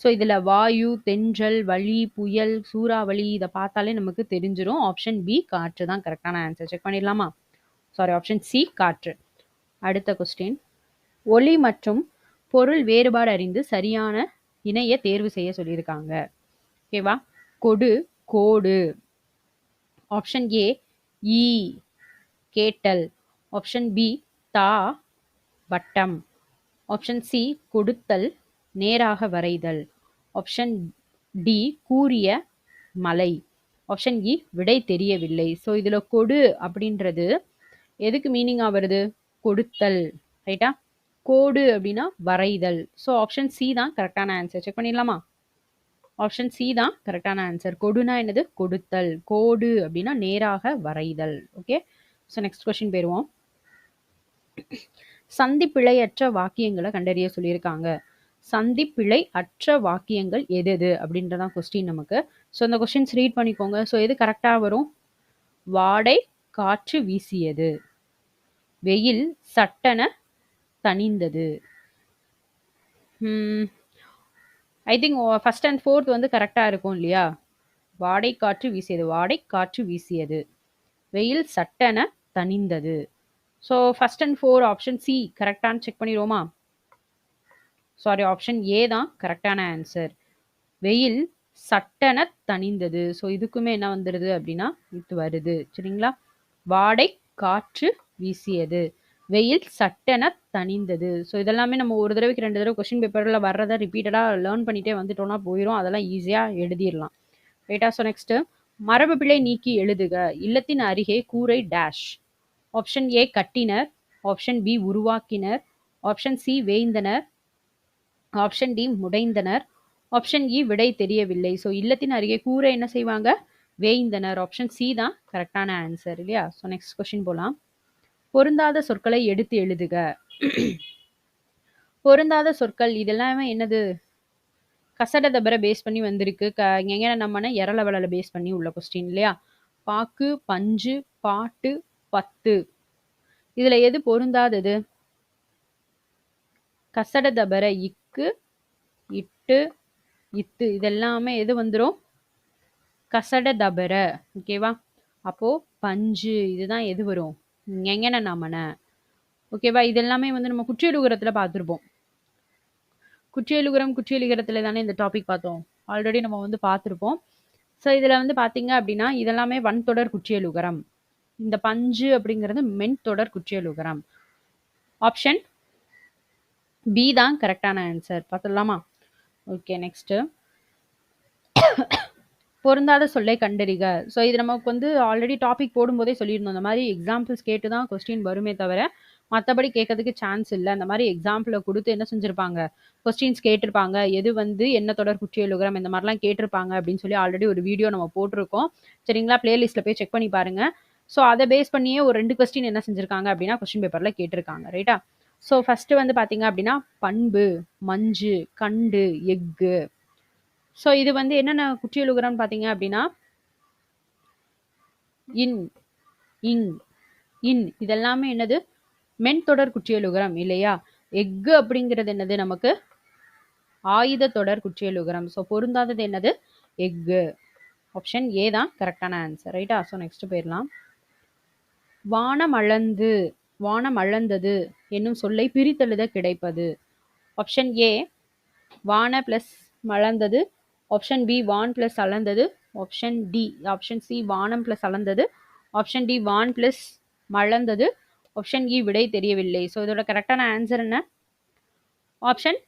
Speaker 1: ஸோ இதில் வாயு, தென்றல், வளி, புயல், சூறாவளி இதை பார்த்தாலே நமக்கு தெரிஞ்சிடும். ஆப்ஷன் பி காற்று தான் கரெக்டான ஆன்சர். செக் பண்ணிடலாமா? சாரி, ஆப்ஷன் சி காற்று. அடுத்த கொஸ்டின். ஒலி மற்றும் பொருள் வேறுபாடு அறிந்து சரியான இணைய தேர்வு செய்ய சொல்லியிருக்காங்க. ஓகேவா. கொடு, கோடு. ஆப்ஷன் ஏ ஈ கேட்டல், ஆப்ஷன் பி தா வட்டம், ஆப்ஷன் சி கொடுத்தல் நேராக வரைதல், ஆப்ஷன் டி கூறிய மலை, ஆப்ஷன் இ விடை தெரியவில்லை. ஸோ இதில் கொடு அப்படின்றது எதுக்கு மீனிங்காக வருது? கொடுத்தல். ரைட்டா. கோடு அப்படின்னா வரைதல். ஸோ ஆப்ஷன் சி தான் கரெக்டான ஆன்சர். செக் பண்ணிடலாமா? ஆப்ஷன் சி தான் கரெக்டான ஆன்சர். கொடுனா என்னது? கொடுத்தல். கோடு அப்படின்னா நேராக வரைதல். ஓகே. ஸோ நெக்ஸ்ட் கொஸ்டின் போயிடுவோம். சந்திப்பிழையற்ற வாக்கியங்களை கண்டறிய சொல்லியிருக்காங்க. சந்திப்பிழை அற்ற வாக்கியங்கள் எது எது அப்படின்றதான் கொஸ்டின் நமக்கு. ஸோ இந்த கொஸ்டின்ஸ் ரீட் பண்ணிக்கோங்க. ஸோ எது கரெக்டாக வரும்? வாடை காற்று வீசியது, வெயில் சட்டென தணிந்தது. I think first and fourth வந்து கரெக்டாக இருக்கும் இல்லையா? வாடை காற்று வீசியது, வாடை காற்று வீசியது, வெயில் சட்டென தணிந்தது. So first and four option C கரெக்டானு செக் பண்ணிடுவோமா? சாரி, ஆப்ஷன் ஏ தான் கரெக்டான ஆன்சர். வெயில் சட்டென தணிந்தது. ஸோ இதுக்குமே என்ன வந்துடுது அப்படின்னா இது வருது. சரிங்களா. வாடை காற்று வீசியது, வெயில் சட்டென தணிந்தது. ஸோ இதெல்லாமே நம்ம ஒரு தடவைக்கு 2 தடவை கொஸ்டின் பேப்பரில் வர்றதை ரிப்பீட்டடாக லேர்ன் பண்ணிகிட்டே வந்துட்டோம்னா போயிடும். அதெல்லாம் ஈஸியாக எழுதிடலாம். ரைட்டா. ஸோ நெக்ஸ்ட்டு மரபு பிழை நீக்கி எழுதுக. இல்லத்தின் அருகே கூரை டேஷ். ஆப்ஷன் ஏ கட்டினர், ஆப்ஷன் பி உருவாக்கினர், ஆப்ஷன் சி வேய்ந்தனர், ஆப்ஷன் டி முடைந்தனர், ஆப்ஷன் இ விடை தெரியவில்லை. ஸோ இல்லத்தின் அருகே கூரை என்ன செய்வாங்க? வேய்ந்தனர். ஆப்ஷன் சி தான் கரெக்டான ஆன்சர் இல்லையா. ஸோ நெக்ஸ்ட் கொஸ்டின் போகலாம். பொருந்தாத சொற்களை எடுத்து எழுதுக. பொருந்தாத சொற்கள் இதெல்லாமே என்னது? கசட தபரை பேஸ் பண்ணி வந்திருக்கு. எங்க நம்மனா எரளவளல பேஸ் பண்ணி உள்ள கொஸ்டின் இல்லையா. பாக்கு, பஞ்சு, பாட்டு, பத்து. இதுல எது பொருந்தாதது? கசட தபர இக்கு, இட்டு, இத்து இதெல்லாமே எது வந்துடும்? கசட தபர. ஓகேவா. அப்போ பஞ்சு இதுதான் எது வரும்? எங்கன நம்மன. ஓகேவா. இது எல்லாமே வந்து நம்ம குற்றியலுகரத்தில் பார்த்துருப்போம். குற்றியலுகரத்தில் தானே இந்த டாபிக் பார்த்தோம். ஆல்ரெடி நம்ம வந்து பார்த்துருப்போம். ஸோ இதில் வந்து பார்த்தீங்க அப்படின்னா இதெல்லாமே வன்தொடர் குற்றியலுகரம். இந்த பஞ்சு அப்படிங்கிறது மென்தொடர் குற்றியலுகரம். ஆப்ஷன் பி தான் கரெக்டான ஆன்சர். பார்த்துடலாமா? ஓகே. நெக்ஸ்ட்டு பொருந்தாத சொல்லை கண்டறிக. ஸோ இது நமக்கு வந்து ஆல்ரெடி டாபிக் போடும்போதே சொல்லியிருந்தோம். இந்த மாதிரி எக்ஸாம்பிள்ஸ் கேட்டு தான் கொஸ்டின் வருமே தவிர மற்றபடி கேட்கறதுக்கு சான்ஸ் இல்லை. அந்த மாதிரி எக்ஸாம்பிளை கொடுத்து என்ன செஞ்சுருப்பாங்க? கொஸ்டின்ஸ் கேட்டிருப்பாங்க. எது வந்து என்ன தொடர் குற்றியலுகரம் இந்த மாதிரிலாம் கேட்டிருப்பாங்க அப்படின்னு சொல்லி ஆல்ரெடி ஒரு வீடியோ நம்ம போட்டிருக்கோம். சரிங்களா. பிளேலிஸ்ட்டில் போய் செக் பண்ணி பாருங்க. ஸோ அதை பேஸ் பண்ணியே ஒரு 2 கொஸ்டின் என்ன செஞ்சுருக்காங்க அப்படின்னா கொஸ்டின் பேப்பரில் கேட்டிருக்காங்க. ரைட்டா. ஸோ ஃபஸ்ட்டு வந்து பார்த்தீங்க அப்படின்னா பண்பு, மஞ்சு, கண்டு, எஃகு. ஸோ இது வந்து என்னென்ன குற்றியலுகரம்னு பார்த்தீங்க அப்படின்னா இன், இங், இன் இதெல்லாமே என்னது? மென்தொடர் குற்றியலுகரம் இல்லையா. எஃகு அப்படிங்கிறது என்னது? நமக்கு ஆயுத தொடர் குற்றியலுகரம். ஸோ பொருந்தாதது என்னது? எஃகு. ஆப்ஷன் ஏ தான் கரெக்டான ஆன்சர். ரைட்டா. ஸோ நெக்ஸ்ட் போயிடலாம். வானம் அளந்து, வானம் அளந்தது என்னும் சொல்லை பிரித்தெழுத கிடைப்பது. ஆப்ஷன் ஏ வான பிளஸ் மளந்தது, ஆப்ஷன் பி வான் பிளஸ் அளந்தது, ஆப்ஷன் டி ஆப்ஷன் சி வானம் பிளஸ் அளந்தது, ஆப்ஷன் டி வான் பிளஸ் மளந்தது, ஆப்ஷன் இ விடை தெரியவில்லை. ஸோ இதோட கரெக்டான ஆன்சர் என்ன? ஆப்ஷன்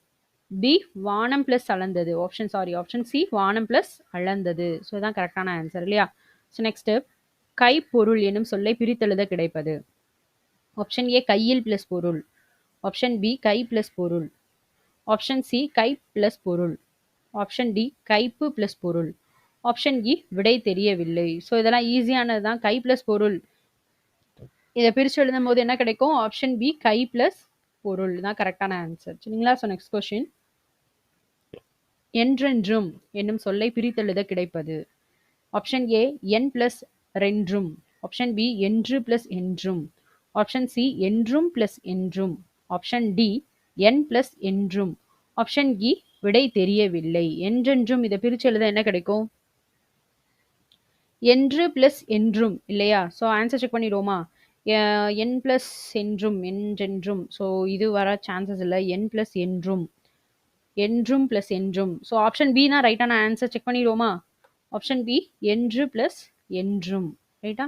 Speaker 1: பி வானம் பிளஸ் அளந்தது. ஆப்ஷன் சி வானம் பிளஸ் அளந்தது. ஸோ இதான் கரெக்டான ஆன்சர் இல்லையா? ஸோ நெக்ஸ்ட் கைப்பொருள் என்னும் சொல்லை பிரித்தெழுத கிடைப்பது. ஆப்ஷன் ஏ கையில் பிளஸ் பொருள். ஆப்ஷன் பி கை பிளஸ் பொருள். ஆப்ஷன் சி கை பிளஸ் பொருள். ஆப்ஷன் டி கைப்பு பிளஸ் பொருள். ஆப்ஷன் இ விடை தெரியவில்லை. ஸோ இதெல்லாம் ஈஸியானது தான். கை பிளஸ் பொருள் இதை பிரித்து எழுதும் போது என்ன கிடைக்கும்? ஆப்ஷன் பி கை பிளஸ் பொருள் தான் கரெக்டான ஆன்சர் சரிங்களா? ஸோ நெக்ஸ்ட் கொஸ்டின் என்றென்றும் என்னும் சொல்லை பிரித்தெழுத கிடைப்பது. ஆப்ஷன் ஏ என் பிளஸ் ரென்றும். ஆப்ஷன் பி என்று பிளஸ் என்றும். ஆப்ஷன் சி என்றும் பிளஸ் என்றும். ஆப்ஷன் டி என் பிளஸ் என்றும். ஆப்ஷன் இ விடை தெரியவில்லை. என்றென்றும் இதை பிரித்து எழுத என்ன கிடைக்கும்? என்று பிளஸ் என்றும் இல்லையா? ஸோ ஆன்சர் செக் பண்ணிடுவோமா? என் பிளஸ் என்றும் என்றென்றும். ஸோ இது வர சான்சஸ் இல்லை. என் பிளஸ் என்றும் என்றும் பிளஸ் என்றும். ஸோ ஆப்ஷன் பி தான் ரைட்டான ஆன்சர். செக் பண்ணிடுவோமா? ஆப்ஷன் பி என்று பிளஸ் என்றும் ரைட்டா?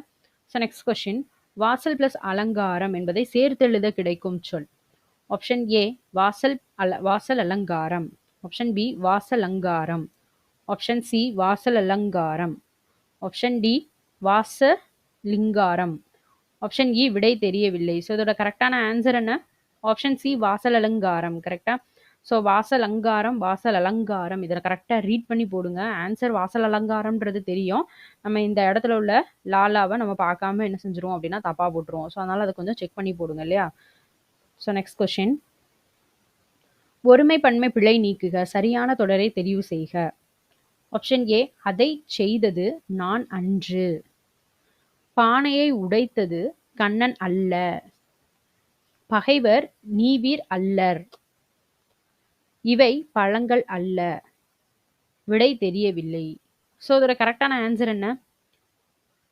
Speaker 1: ஸோ நெக்ஸ்ட் கொஸ்டின் வாசல் பிளஸ் அலங்காரம் என்பதை சேர்த்தெழுத கிடைக்கும் சொல். ஆப்ஷன் ஏ வாசல் அலங்காரம். ஆப்ஷன் பி வாசல் அலங்காரம். ஆப்ஷன் சி வாசல் அலங்காரம். ஆப்ஷன் டி வாசலிங்காரம். ஆப்ஷன் இ விடை தெரியவில்லை. ஸோ இதோட கரெக்டான ஆன்சர் என்ன? ஆப்ஷன் சி வாசல் அலங்காரம். கரெக்டா? ஸோ வாசல் அலங்காரம் வாசல் அலங்காரம் இதில் கரெக்டாக ரீட் பண்ணி போடுங்க. ஆன்சர் வாசல் அலங்காரம்ன்றது தெரியும். நம்ம இந்த இடத்துல உள்ள லாலாவை நம்ம பார்க்காம என்ன செஞ்சிருவோம் அப்படின்னா தப்பாக போட்டுருவோம். ஸோ அதனால் அதை கொஞ்சம் செக் பண்ணி போடுங்க இல்லையா? ஸோ நெக்ஸ்ட் கொஸ்டின் ஒருமை பன்மை பிழை நீக்குக. சரியான தொடரை தெரிவு செய்க. ஆப்ஷன் ஏ அதை செய்தது நான் அன்று. பானையை உடைத்தது கண்ணன் அல்ல. பகைவர் நீவீர் அல்லர். இவை பழங்கள் அல்ல. விடை தெரியவில்லை. ஸோ இதோட கரெக்டான ஆன்சர் என்ன?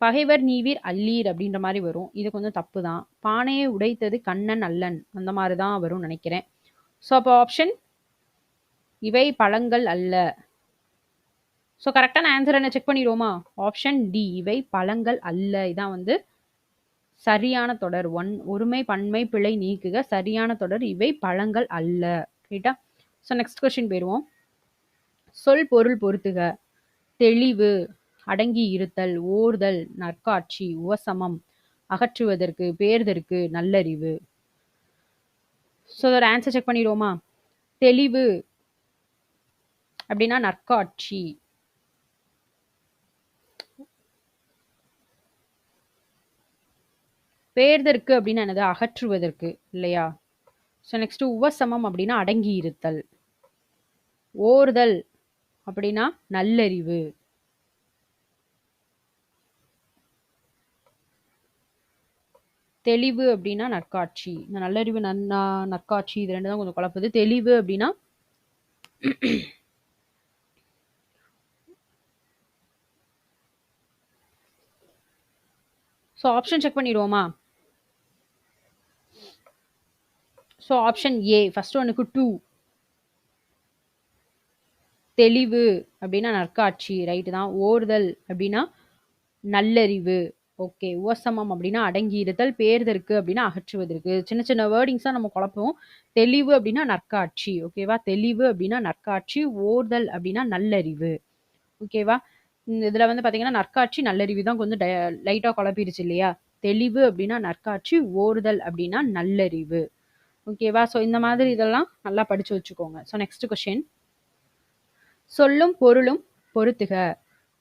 Speaker 1: பகைவர் நீவீர் அல்லீர் அப்படின்ற மாதிரி வரும். இது கொஞ்சம் தப்பு தான். பானையை உடைத்தது கண்ணன் அல்லன் அந்த மாதிரி தான் வரும் நினைக்கிறேன். ஸோ அப்போ ஆப்ஷன் இவை பழங்கள் அல்ல. ஸோ கரெக்டான ஆன்சர் என்ன செக் பண்ணிடுவோமா? ஆப்ஷன் டி இவை பழங்கள் அல்ல. இதான் வந்து சரியான தொடர். ஒருமை பன்மை பிழை நீக்குக. சரியான தொடர் இவை பழங்கள் அல்ல. ரைட்டா? ஸோ நெக்ஸ்ட் கொஸ்டின் போயிடுவோம். சொல் பொருள் பொருத்துக. தெளிவு அடங்கி இருத்தல் ஓர்தல் நற்காட்சி உவசமம் அகற்றுவதற்கு பேர்தற்கு நல்லறிவு. ஸோ அதோட ஆன்சர் செக் பண்ணிடுவோமா? தெளிவு அப்படின்னா நற்காட்சி. பேர்தற்கு அப்படின்னா என்னது? அகற்றுவதற்கு இல்லையா? ஸோ நெக்ஸ்ட் உவசமம் அப்படின்னா அடங்கி இருத்தல். ஓர்தல் அப்படின்னா நல்லறிவு. தெளிவு அப்படின்னா நற்காட்சி. இந்த நல்லறிவு நற்காட்சி இது ரெண்டு தான் கொஞ்சம் குழப்புது. தெளிவு அப்படின்னா ஸோ ஆப்ஷன் செக் பண்ணிடுவோமா? ஸோ ஆப்ஷன் ஏ ஃபர்ஸ்ட் ஒனுக்கு 2 தெளிவு அப்படின்னா நற்காட்சி ரைட்டு தான். ஓர்தல் அப்படின்னா நல்லறிவு. ஓகே. உவசமம் அப்படின்னா அடங்கி இருத்தல். பேர்தற்கு அப்படின்னா அகற்றுவதற்கு. சின்ன சின்ன வேர்டிங்ஸாக நம்ம குழப்போம். தெளிவு அப்படின்னா நற்காட்சி. ஓகேவா? தெளிவு அப்படின்னா நற்காட்சி. ஓர்தல் அப்படின்னா நல்லறிவு. ஓகேவா? இதில் வந்து பார்த்தீங்கன்னா நற்காட்சி நல்லறிவு தான் கொஞ்சம் லைட்டாக குழப்பிடுச்சு இல்லையா? தெளிவு அப்படின்னா நற்காட்சி. ஓர்தல் அப்படின்னா நல்லறிவு. ஓகேவா? ஸோ இந்த மாதிரி இதெல்லாம் நல்லா படித்து வச்சுக்கோங்க. ஸோ நெக்ஸ்ட் கொஸ்டின் சொல்லும் பொருளும் பொருத்துக.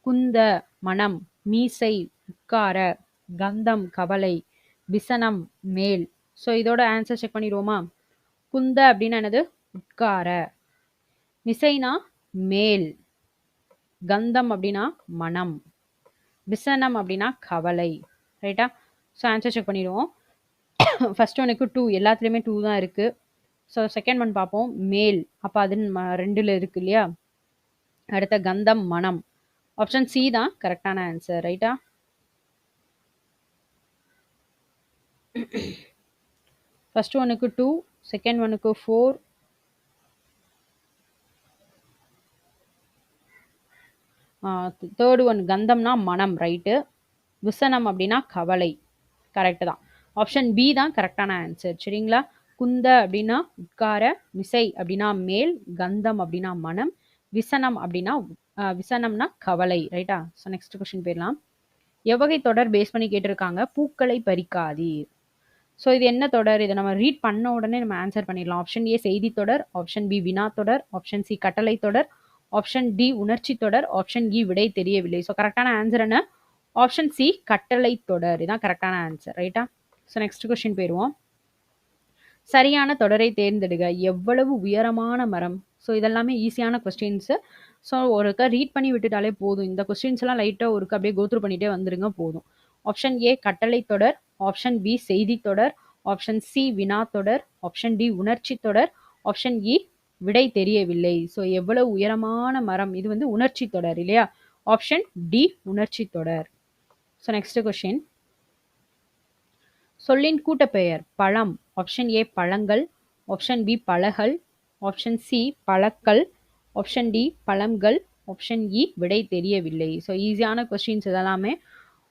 Speaker 1: குந்த மனம் மீசை உட்கார கந்தம் கவலை விசனம் மேல். ஸோ இதோட ஆன்சர் செக் பண்ணிடுவோமா? குந்த அப்படின்னா என்னது? உட்கார. மிசைனா மேல். கந்தம் அப்படின்னா மனம். விசனம் அப்படின்னா கவலை. ரைட்டா? ஸோ ஆன்சர் செக் பண்ணிடுவோம். ஃபர்ஸ்ட் ஒனுக்கு 2 எல்லாத்துலேயுமே 2 தான் இருக்குது. ஸோ செகண்ட் ஒன் பார்ப்போம். மேல் அப்போ அது 2ல் இருக்கு இல்லையா? அடுத்த கந்தம் மனம். ஆப்ஷன் சி தான் கரெக்டான ஆன்சர். ரைட்டா? ஃபர்ஸ்ட் ஒனுக்கு 2 செகண்ட் ஒனுக்கு 4 தேர்டு ஒன் கந்தம்னா மனம் ரைட்டு. விசனம் அப்படின்னா கவலை கரெக்டு தான். ஆப்ஷன் பி தான் கரெக்டான ஆன்சர் சரிங்களா? குந்த அப்படின்னா உட்கார, மிசை அப்படின்னா மேல், கந்தம் அப்படின்னா மனம், விசனம் அப்படின்னா விசனம்னா கவலை. ரைட்டா? ஸோ நெக்ஸ்ட் கொஸ்டின் போயிடலாம். எவ்வகை தொடர் பேஸ் பண்ணி கேட்டிருக்காங்க? பூக்களை பறிக்காதீர். ஸோ இது என்ன தொடர்? இதை நம்ம ரீட் பண்ண உடனே நம்ம ஆன்சர் பண்ணிடலாம். ஆப்ஷன் ஏ செய்தி தொடர், ஆப்ஷன் பி வினா தொடர், ஆப்ஷன் சி கட்டளை தொடர், ஆப்ஷன் டி உணர்ச்சி தொடர், ஆப்ஷன் இ விடை தெரியவில்லை. ஸோ கரெக்டான ஆன்சர் என்ன? ஆப்ஷன் சி கட்டளை தொடர். இதுதான் கரெக்டான ஆன்சர். ரைட்டா? ஸோ நெக்ஸ்ட் கொஸ்டின் போயிடுவோம். சரியான தொடரை தேர்ந்தெடுக. எவ்வளவு உயரமான மரம்? ஸோ இதெல்லாமே ஈஸியான கொஸ்டின்ஸு. ஸோ ஒருக்கா ரீட் பண்ணி விட்டுட்டாலே போதும். இந்த கொஸ்டின்ஸ் எல்லாம் லைட்டாக ஒருக்கா அப்படியே கோத்ரூ பண்ணிட்டே வந்துருங்க போதும். ஆப்ஷன் ஏ கட்டளை தொடர், ஆப்ஷன் பி செய்தி தொடர், ஆப்ஷன் சி வினா தொடர், ஆப்ஷன் டி உணர்ச்சி தொடர், ஆப்ஷன் இ விடை தெரியவில்லை. ஸோ எவ்வளவு உயரமான மரம்? இது வந்து உணர்ச்சி தொடர் இல்லையா? ஆப்ஷன் டி உணர்ச்சி தொடர். So next question. சொல்லின் கூட்டப்பெயர் பழம். ஆப்ஷன் ஏ பழங்கள், ஆப்ஷன் பி பழகள், ஆப்ஷன் சி பழக்கள், ஆப்ஷன் டி பழங்கள், ஆப்ஷன் இ விடை தெரியவில்லை. ஸோ ஈஸியான கொஸ்டின்ஸ் இதெல்லாமே.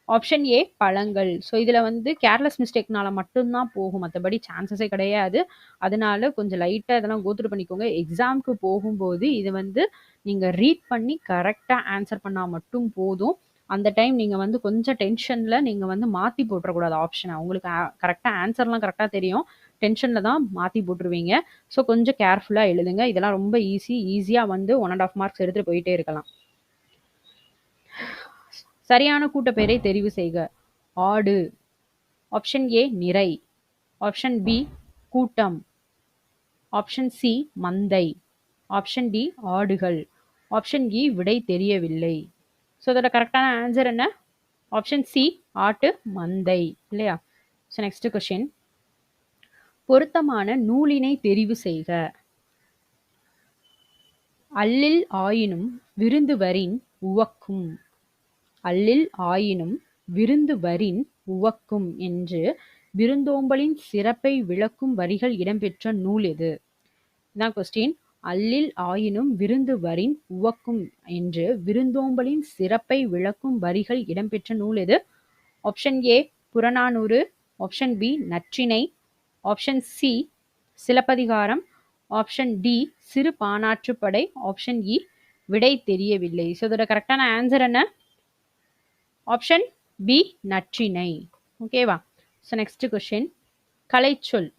Speaker 1: ஆப்ஷன் ஏ பழங்கள். ஸோ இதில் வந்து கேர்லெஸ் மிஸ்டேக்னால மட்டும்தான் போகும், மற்றபடி சான்சஸே கிடையாது. அதனால கொஞ்சம் லைட்டாக இதெல்லாம் கோத்ரூ பண்ணிக்கோங்க. எக்ஸாமுக்கு போகும்போது இது வந்து நீங்கள் ரீட் பண்ணி கரெக்டாக ஆன்சர் பண்ணால் மட்டும் போதும். அந்த டைம் நீங்கள் வந்து கொஞ்சம் டென்ஷனில் நீங்கள் வந்து மாற்றி போட்டுறக்கூடாது ஆப்ஷனை. உங்களுக்கு கரெக்டாக ஆன்சர்லாம் கரெக்டாக தெரியும், டென்ஷனில் தான் மாற்றி போட்டுருவீங்க. ஸோ கொஞ்சம் கேர்ஃபுல்லாக எழுதுங்க. இதெல்லாம் ரொம்ப ஈஸியாக வந்து 1.5 மார்க்ஸ் எடுத்துகிட்டு போயிட்டே இருக்கலாம். சரியான கூட்டப்பெயரை தெரிவு செய்க. ஆடு, ஆப்ஷன் ஏ நிறை, ஆப்ஷன் பி கூட்டம், ஆப்ஷன் சி மந்தை, ஆப்ஷன் டி ஆடுகள், ஆப்ஷன் இ விடை தெரியவில்லை. ஸோ இதோட கரெக்டான ஆன்சர் என்ன? ஆப்ஷன் சி ஆட்டு மந்தை இல்லையா? So next question. பொருத்தமான நூலினை தெரிவு செய்க. அல்லில் ஆயினும் விருந்துவரின் உவக்கும். அல்லில் ஆயினும் விருந்துவரின் உவக்கும் என்று விருந்தோம்பலின் சிறப்பை விளக்கும் வரிகள் இடம்பெற்ற நூல் எது? இதான் கொஸ்டின். அல்லில் ஆயினும் விருந்துவரின் உவக்கும் என்று விருந்தோம்பலின் சிறப்பை விளக்கும் வரிகள் இடம்பெற்ற நூல் எது? ஆப்ஷன் ஏ புறநானூறு, ஆப்ஷன் பி நற்றிணை, ஆப்ஷன் சி சிலப்பதிகாரம், ஆப்ஷன் டி சிறு பானாற்றுப்படை, ஆப்ஷன் இ விடை தெரியவில்லை. ஸோ இதோட கரெக்டான ஆன்சர் என்ன? Option B Natrinai. ஓகேவா? So next question. கலைச்சொல்.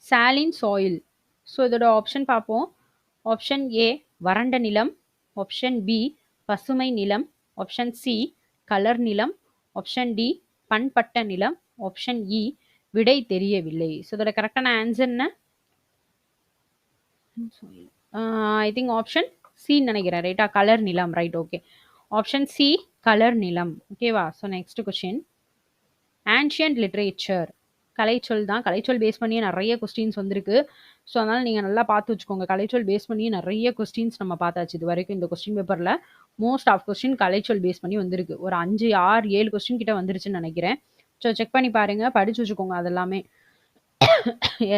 Speaker 1: Saline soil. ஸோ இதோட ஆப்ஷன் பார்ப்போம். ஆப்ஷன் ஏ வறண்ட நிலம், ஆப்ஷன் பி பசுமை நிலம், ஆப்ஷன் சி கலர் நிலம், ஆப்ஷன் டி பண்பட்ட நிலம், ஆப்ஷன் இ விடை தெரியவில்லை. ஸோ இதோட கரெக்டான ஆன்சர் என்ன? ஐ திங்க் ஆப்ஷன் சி நினைக்கிறேன். ரைட்டா? கலர் நிலம். Right, okay. Option C colour நிலம். ஓகேவா? So next question. Ancient literature. கலைச்சொல் தான். கலைச்சொல் பேஸ் பண்ணியே நிறைய கொஸ்டின்ஸ் வந்திருக்கு. ஸோ அதனால் நீங்கள் நல்லா பார்த்து வச்சுக்கோங்க. கலைச்சொல் பேஸ் பண்ணி நிறைய கொஸ்டின்ஸ் நம்ம பார்த்தாச்சு இது வரைக்கும். இந்த கொஸ்டின் பேப்பரில் மோஸ்ட் ஆஃப் கொஸ்டின் கலைச்சொல் பேஸ் பண்ணி வந்திருக்கு. ஒரு 5, 6, 7 கொஸ்டின் கிட்ட வந்துருச்சுன்னு நினைக்கிறேன். ஸோ செக் பண்ணி பாருங்கள், படித்து வச்சுக்கோங்க. அதெல்லாமே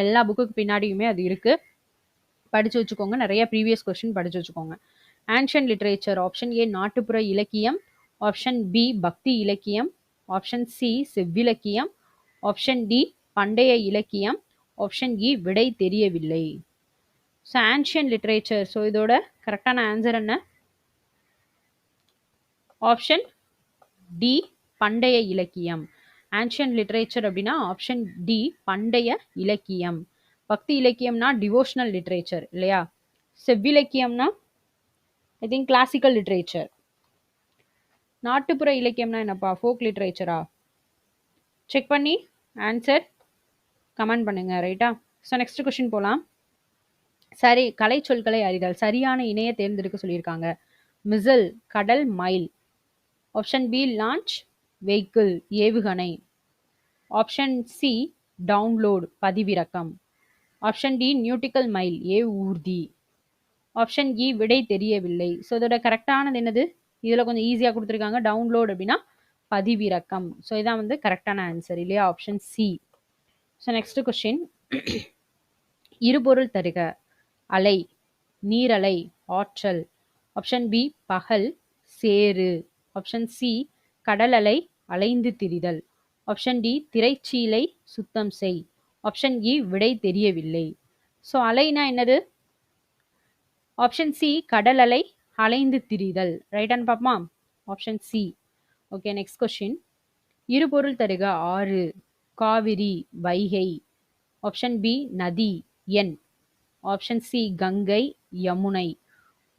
Speaker 1: எல்லா புக்குக்கு பின்னாடியுமே அது இருக்குது, படித்து வச்சுக்கோங்க. நிறைய ப்ரீவியஸ் கொஸ்டின் படித்து வச்சுக்கோங்க. Ancient literature. ஆப்ஷன் ஏ நாட்டுப்புற இலக்கியம், ஆப்ஷன் பி பக்தி இலக்கியம், ஆப்ஷன் சி செவ்விலக்கியம், ஆப்ஷன் டி பண்டைய இலக்கியம், ஆப்ஷன் இ விடை தெரியவில்லை. So ancient literature. ஸோ இதோட கரெக்டான ஆன்சர் என்ன? ஆப்ஷன் டி பண்டைய இலக்கியம். ஆன்ஷியன்ட் லிட்ரேச்சர் அப்படின்னா ஆப்ஷன் டி பண்டைய இலக்கியம். பக்தி இலக்கியம்னா டிவோஷனல் லிட்ரேச்சர் இல்லையா? செவ்விலக்கியம்னா ஐ திங்க் கிளாசிக்கல் லிட்ரேச்சர். நாட்டுப்புற இலக்கியம்னா என்னப்பா? ஃபோக் லிட்ரேச்சரா? செக் பண்ணி ஆன்சர் கமெண்ட் பண்ணுங்க. ரைட்டா? ஸோ நெக்ஸ்ட் கொஸ்டின் போகலாம். சரி, கலை சொற்களை அறிதல். சரியான இணைய தேர்ந்தெடுக்க சொல்லியிருக்காங்க. மிசல் கடல், mile. Option B launch vehicle ஏவுகணை, ஆப்ஷன் சி டவுன்லோட் பதிவிறக்கம், ஆப்ஷன் டி நியூட்டிக்கல் மைல் ஊர்தி, ஆப்ஷன் இ விடை தெரியவில்லை. ஸோ இதோட கரெக்டானது என்னது? இதில் கொஞ்சம் ஈஸியாக கொடுத்துருக்காங்க. டவுன்லோட் அப்படின்னா பதிவிறக்கம். ஸோ இதான் வந்து கரெக்டான ஆன்சர் இல்லையா? Option C. So next question. இருபொருள் தருக. அலை, நீரலை, ஆற்றல். ஆப்ஷன் பி பகல், சேறு. ஆப்ஷன் சி கடல் அலை, அலைந்து திரிதல். ஆப்ஷன் டி திரைச்சீலை சுத்தம் செய். ஆப்ஷன் இ விடை தெரியவில்லை. ஸோ அலைனா என்னது? ஆப்ஷன் சி கடல் அலை, அலைந்து திரிதல். ரைட்டான்னு பார்ப்போமா? Option C. Okay, next question. இருபொருள் தருக. ஆறு, காவிரி, வைகை. ஆப்ஷன் பி நதி, எண். Option C Ganga, Yamuna.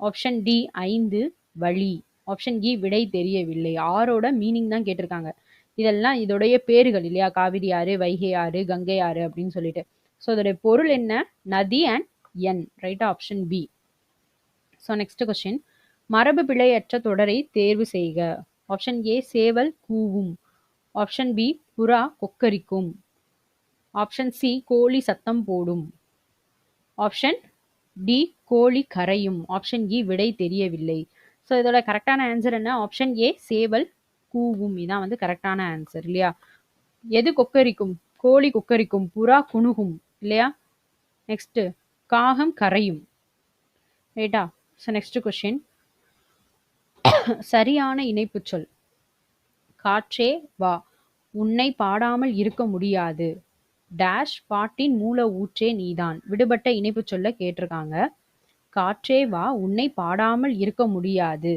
Speaker 1: Option D 5 வழி. ஆப்ஷன் இ விடை தெரியவில்லை. ஆறோட மீனிங் தான் கேட்டிருக்காங்க. இதெல்லாம் இதோடைய பேர்கள் இல்லையா? காவிரி ஆறு, வைகை ஆறு, கங்கை ஆறு அப்படின்னு சொல்லிட்டு. ஸோ இதோடைய பொருள் என்ன? நதி அண்ட் எண். ரைட்டா? Option B. So next question. மரபு பிழையற்ற தொடரை தேர்வு செய்க. ஆப்ஷன் ஏ சேவல் கூவும். ஆப்ஷன் பி புறா கொக்கரிக்கும். ஆப்ஷன் சி கோழி சத்தம் போடும். ஆப்ஷன் டி கோழி கரையும். ஆப்ஷன் இ விடை தெரியவில்லை. ஸோ இதோட கரெக்டான ஆன்சர் என்ன? ஆப்ஷன் ஏ சேவல் கூவும். இதான் வந்து கரெக்டான ஆன்சர் இல்லையா? எது கொக்கரிக்கும்? கோழி கொக்கரிக்கும், புறா குணுகும் இல்லையா? நெக்ஸ்ட் காகம் கரையும். ரைட்டா? So next question. சரியான இணைப்பு சொல். காற்றே வா, உன்னை பாடாமல் இருக்க முடியாது. டேஷ் பாட்டின் மூல ஊற்றே நீதான். விடுபட்ட இணைப்பு சொல்ல கேட்டிருக்காங்க. காற்றே வா, உன்னை பாடாமல் இருக்க முடியாது.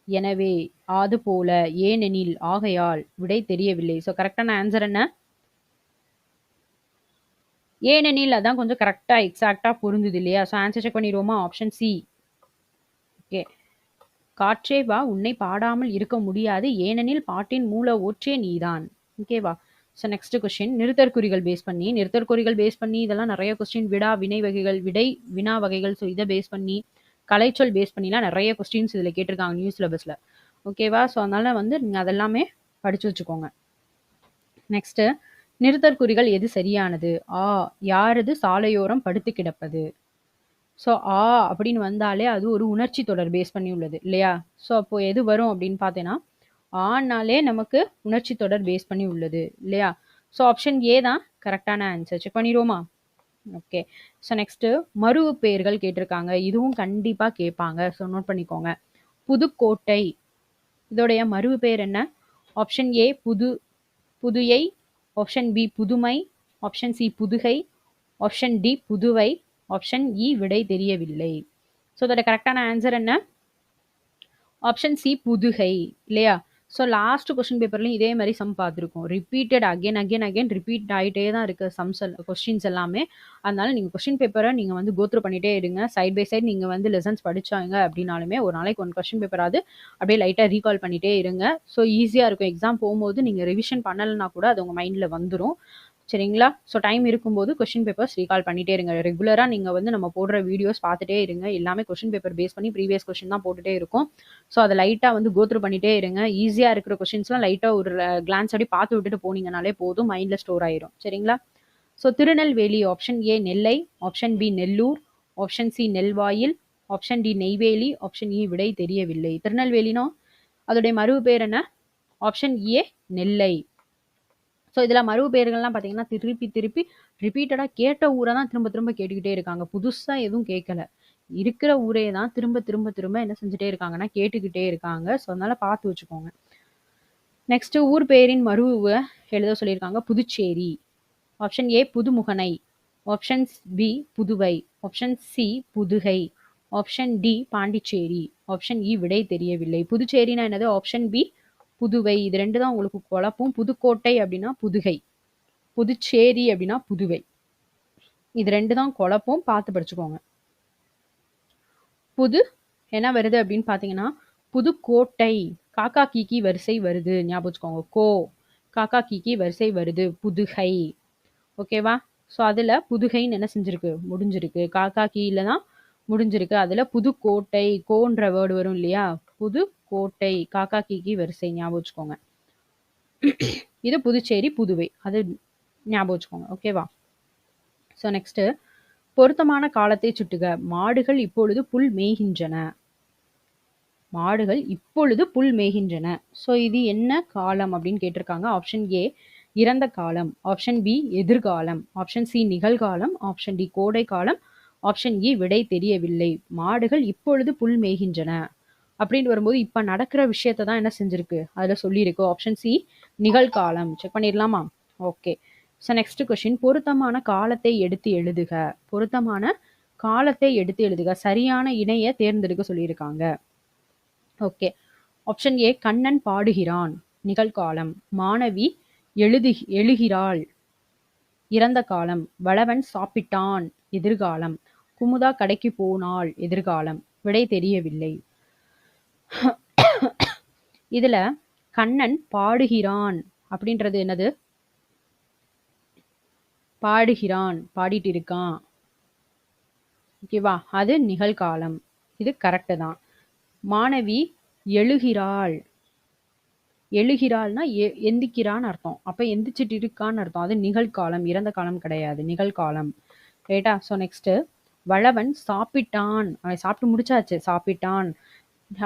Speaker 1: எனவே, அது போல, ஏனெனில், ஆகையால். விடை தெரியவில்லை. ஸோ கரெக்டான ஆன்சர் என்ன? ஏனெனில். அதான் கொஞ்சம் கரெக்டா எக்ஸாக்டா புரிஞ்சுது இல்லையா? ஸோ ஆன்சர் செக் பண்ணிடுவோமா? Option C. ஓகே. காற்றே வா, உன்னை பாடாமல் இருக்க முடியாது, ஏனெனில் பாட்டின் மூல ஊற்றே நீதான். ஓகேவா? So next question. நிறுத்தற்குறிகள் பேஸ் பண்ணி. நிறுத்தற்குறிகள் பேஸ் பண்ணி இதெல்லாம் நிறைய கொஸ்டின். விடா வினை வகைகள், விடை வினா வகைகள். ஸோ இதை பேஸ் பண்ணி, கலைச்சொல் பேஸ் பண்ணிலாம் நிறைய கொஸ்டின்ஸ் இதில் கேட்டிருக்காங்க நியூ சிலபஸில். ஓகேவா? ஸோ அதனால வந்து நீங்கள் அதெல்லாமே படிச்சு வச்சுக்கோங்க. நெக்ஸ்ட். நிறுத்தற்குறிகள் எது சரியானது? ஆ யாரது சாலையோரம் படுத்து கிடப்பது. ஸோ ஆ அப்படின்னு வந்தாலே அது ஒரு உணர்ச்சி தொடர் பேஸ் பண்ணி உள்ளது இல்லையா? ஸோ அப்போ எது வரும் அப்படின்னு பார்த்தேன்னா, ஆனாலே நமக்கு உணர்ச்சி தொடர் பேஸ் பண்ணி உள்ளது இல்லையா? ஸோ ஆப்ஷன் ஏ தான் கரெக்டான ஆன்சர். செக் பண்ணிடுவோமா? ஓகே. So next. மருவு பெயர்கள் கேட்டிருக்காங்க. இதுவும் கண்டிப்பா கேட்பாங்க. ஸோ நோட் பண்ணிக்கோங்க. புதுக்கோட்டை, இதோடைய மருவு பெயர் என்ன? ஆப்ஷன் ஏ புதுயை. ஆப்ஷன் பி புதுமை. Option C Pudugai. Option D Puduvai. Option E விடை தெரியவில்லை. ஸோ இதோட கரெக்டான ஆன்சர் என்ன? ஆப்ஷன் சி புதுகை இல்லையா? ஸோ லாஸ்ட் கொஸ்டின் பேப்பர்லையும் இதே மாதிரி சம் பார்த்துருக்கோம். ரிப்பீட்டட் அகேன் ரிப்பீட் ஆகிட்டே தான் இருக்குது சம்ஸ் கொஸ்டின்ஸ் எல்லாமே. அதனால நீங்கள் கொஸ்டின் பேப்பரை நீங்கள் வந்து கோத்ரூ பண்ணிகிட்டே இருங்க. சைட் பை சைட் நீங்கள் வந்து லெசன்ஸ் படிச்சாங்க அப்படின்னாலுமே ஒரு நாளைக்கு 1 கொஸ்டின் பேப்பராது அப்படியே லைட்டாக ரீகால் பண்ணிகிட்டே இருங்க. ஸோ ஈஸியாக இருக்கும். எக்ஸாம் போகும்போது நீங்கள் ரிவிஷன் பண்ணலைன்னா கூட அது உங்கள் மைண்டில் வந்துடும். சரிங்களா? ஸோ டைம் இருக்கும்போது கொஸ்டின் பேப்பர்ஸ் ரீகால் பண்ணிட்டே இருங்க. ரெகுலராக நீங்கள் வந்து நம்ம போடுற வீடியோஸ் பார்த்துட்டே இருங்க. எல்லாமே கொஸ்டின் பேப்பர் பேஸ் பண்ணி ப்ரீவியஸ் கொஸ்டின் தான் போட்டுட்டே இருக்கும். ஸோ அதை லைட்டாக வந்து கோத்ரூ பண்ணிட்டே இருங்க. ஈஸியாக இருக்கிற கொஸ்டின்ஸ்லாம் லைட்டாக ஒரு கிளான்ஸ் அப்படி பார்த்து விட்டுட்டு போனீங்கனாலே போதும், மைண்டில் ஸ்டோர் ஆயிரும். சரிங்களா? So Tirunelveli. Option A Nellai. Option B Nellore. Option C Nelvayil. Option D Neyveli. Option E விடை தெரியவில்லை. திருநெல்வேலினா அதோடைய மறுவு பேர் என்ன? Option A Nellai. ஸோ இதில் மறுவு பெயர்கள்லாம் பார்த்தீங்கன்னா திருப்பி ரிப்பீட்டடாக கேட்ட ஊரை தான் திரும்ப கேட்டுக்கிட்டே இருக்காங்க. புதுசாக எதுவும் கேட்கல. இருக்கிற ஊரே தான் திரும்ப என்ன செஞ்சுட்டே இருக்காங்கன்னா கேட்டுக்கிட்டே இருக்காங்க. ஸோ அதனால பார்த்து வச்சுக்கோங்க. நெக்ஸ்ட். ஊர் பெயரின் மறுவை எழுத சொல்லியிருக்காங்க. புதுச்சேரி. ஆப்ஷன் ஏ புதுமுகனை. Option B Puduvai. Option C Pudugai. Option D Pondicherry. Option E விடை தெரியவில்லை. புதுச்சேரினா என்னது? Option B Puduvai. இது ரெண்டு தான் உங்களுக்கு குழப்பம். புதுக்கோட்டை அப்படின்னா புதுகை, புதுச்சேரி அப்படின்னா புதுவை. இது ரெண்டு தான் குழப்பம். பார்த்து படிச்சுக்கோங்க. புது என்ன வருது அப்படின்னு பார்த்தீங்கன்னா புதுக்கோட்டை. காக்கா கீக்கி வரிசை வருது. ஞாபகம் வச்சுக்கோங்க. காக்கா கீக்கி வரிசை வருது. புதுகை. ஓகேவா? ஸோ அதில் புதுகைன்னு என்ன செஞ்சிருக்கு? முடிஞ்சிருக்கு. காக்கா கீழ தான் முடிஞ்சிருக்கு. அதில் புதுக்கோட்டை கோன்ற வேர்டு வரும் இல்லையா? புதுக்கோட்டை காக்கா கீக்கி வரிசை. ஞாபகம் வச்சுக்கோங்க. இது புதுச்சேரி புதுவை. அது ஞாபகம் வச்சுக்கோங்க. ஓகேவா? So next. பொருத்தமான காலத்தை சுட்டுக. மாடுகள் இப்பொழுது புல் மேய்கின்றன. மாடுகள் இப்பொழுது புல் மேய்கின்றன. ஸோ இது என்ன காலம் அப்படின்னு கேட்டிருக்காங்க. ஆப்ஷன் ஏ இறந்த காலம். ஆப்ஷன் பி எதிர்காலம். ஆப்ஷன் சி நிகழ்காலம். ஆப்ஷன் டி கோடை காலம். ஆப்ஷன் இ விடை தெரியவில்லை. மாடுகள் இப்பொழுது புல் மேய்கின்றன அப்படின்னு வரும்போது இப்ப நடக்கிற விஷயத்தை தான் என்ன செஞ்சிருக்கு அதுல சொல்லியிருக்கு. ஆப்ஷன் சி நிகழ்காலம். செக் பண்ணிடலாமா? ஓகே. ஸோ நெக்ஸ்ட் கொஸ்டின் பொருத்தமான காலத்தை எடுத்து எழுதுக. பொருத்தமான காலத்தை எடுத்து எழுதுக. சரியான இணைய தேர்ந்தெடுக்க சொல்லியிருக்காங்க. ஓகே. ஆப்ஷன் ஏ கண்ணன் பாடுகிறான் நிகழ்காலம். மாணவி எழுகிறாள் இறந்த காலம். வளவன் சாப்பிட்டான் எதிர்காலம். குமுதா கடைக்கு போனாள் எதிர்காலம். விடை தெரியவில்லை. இதுல கண்ணன் பாடுகிறான் அப்படின்றது என்னது? பாடுகிறான், பாடிட்டு இருக்கான். ஓகேவா? அது நிகழ்காலம். இது கரெக்டு தான். மாணவி எழுகிறாள். எழுகிறாள்னா எந்திக்கிறான்னு அர்த்தம். அப்ப எந்திரிச்சிட்டு இருக்கான்னு அர்த்தம். அது நிகழ்காலம், இறந்த காலம் கிடையாது, நிகழ்காலம். ரைட்டா? ஸோ நெக்ஸ்ட் வளவன் சாப்பிட்டான். அவன் சாப்பிட்டு முடிச்சாச்சு, சாப்பிட்டான்.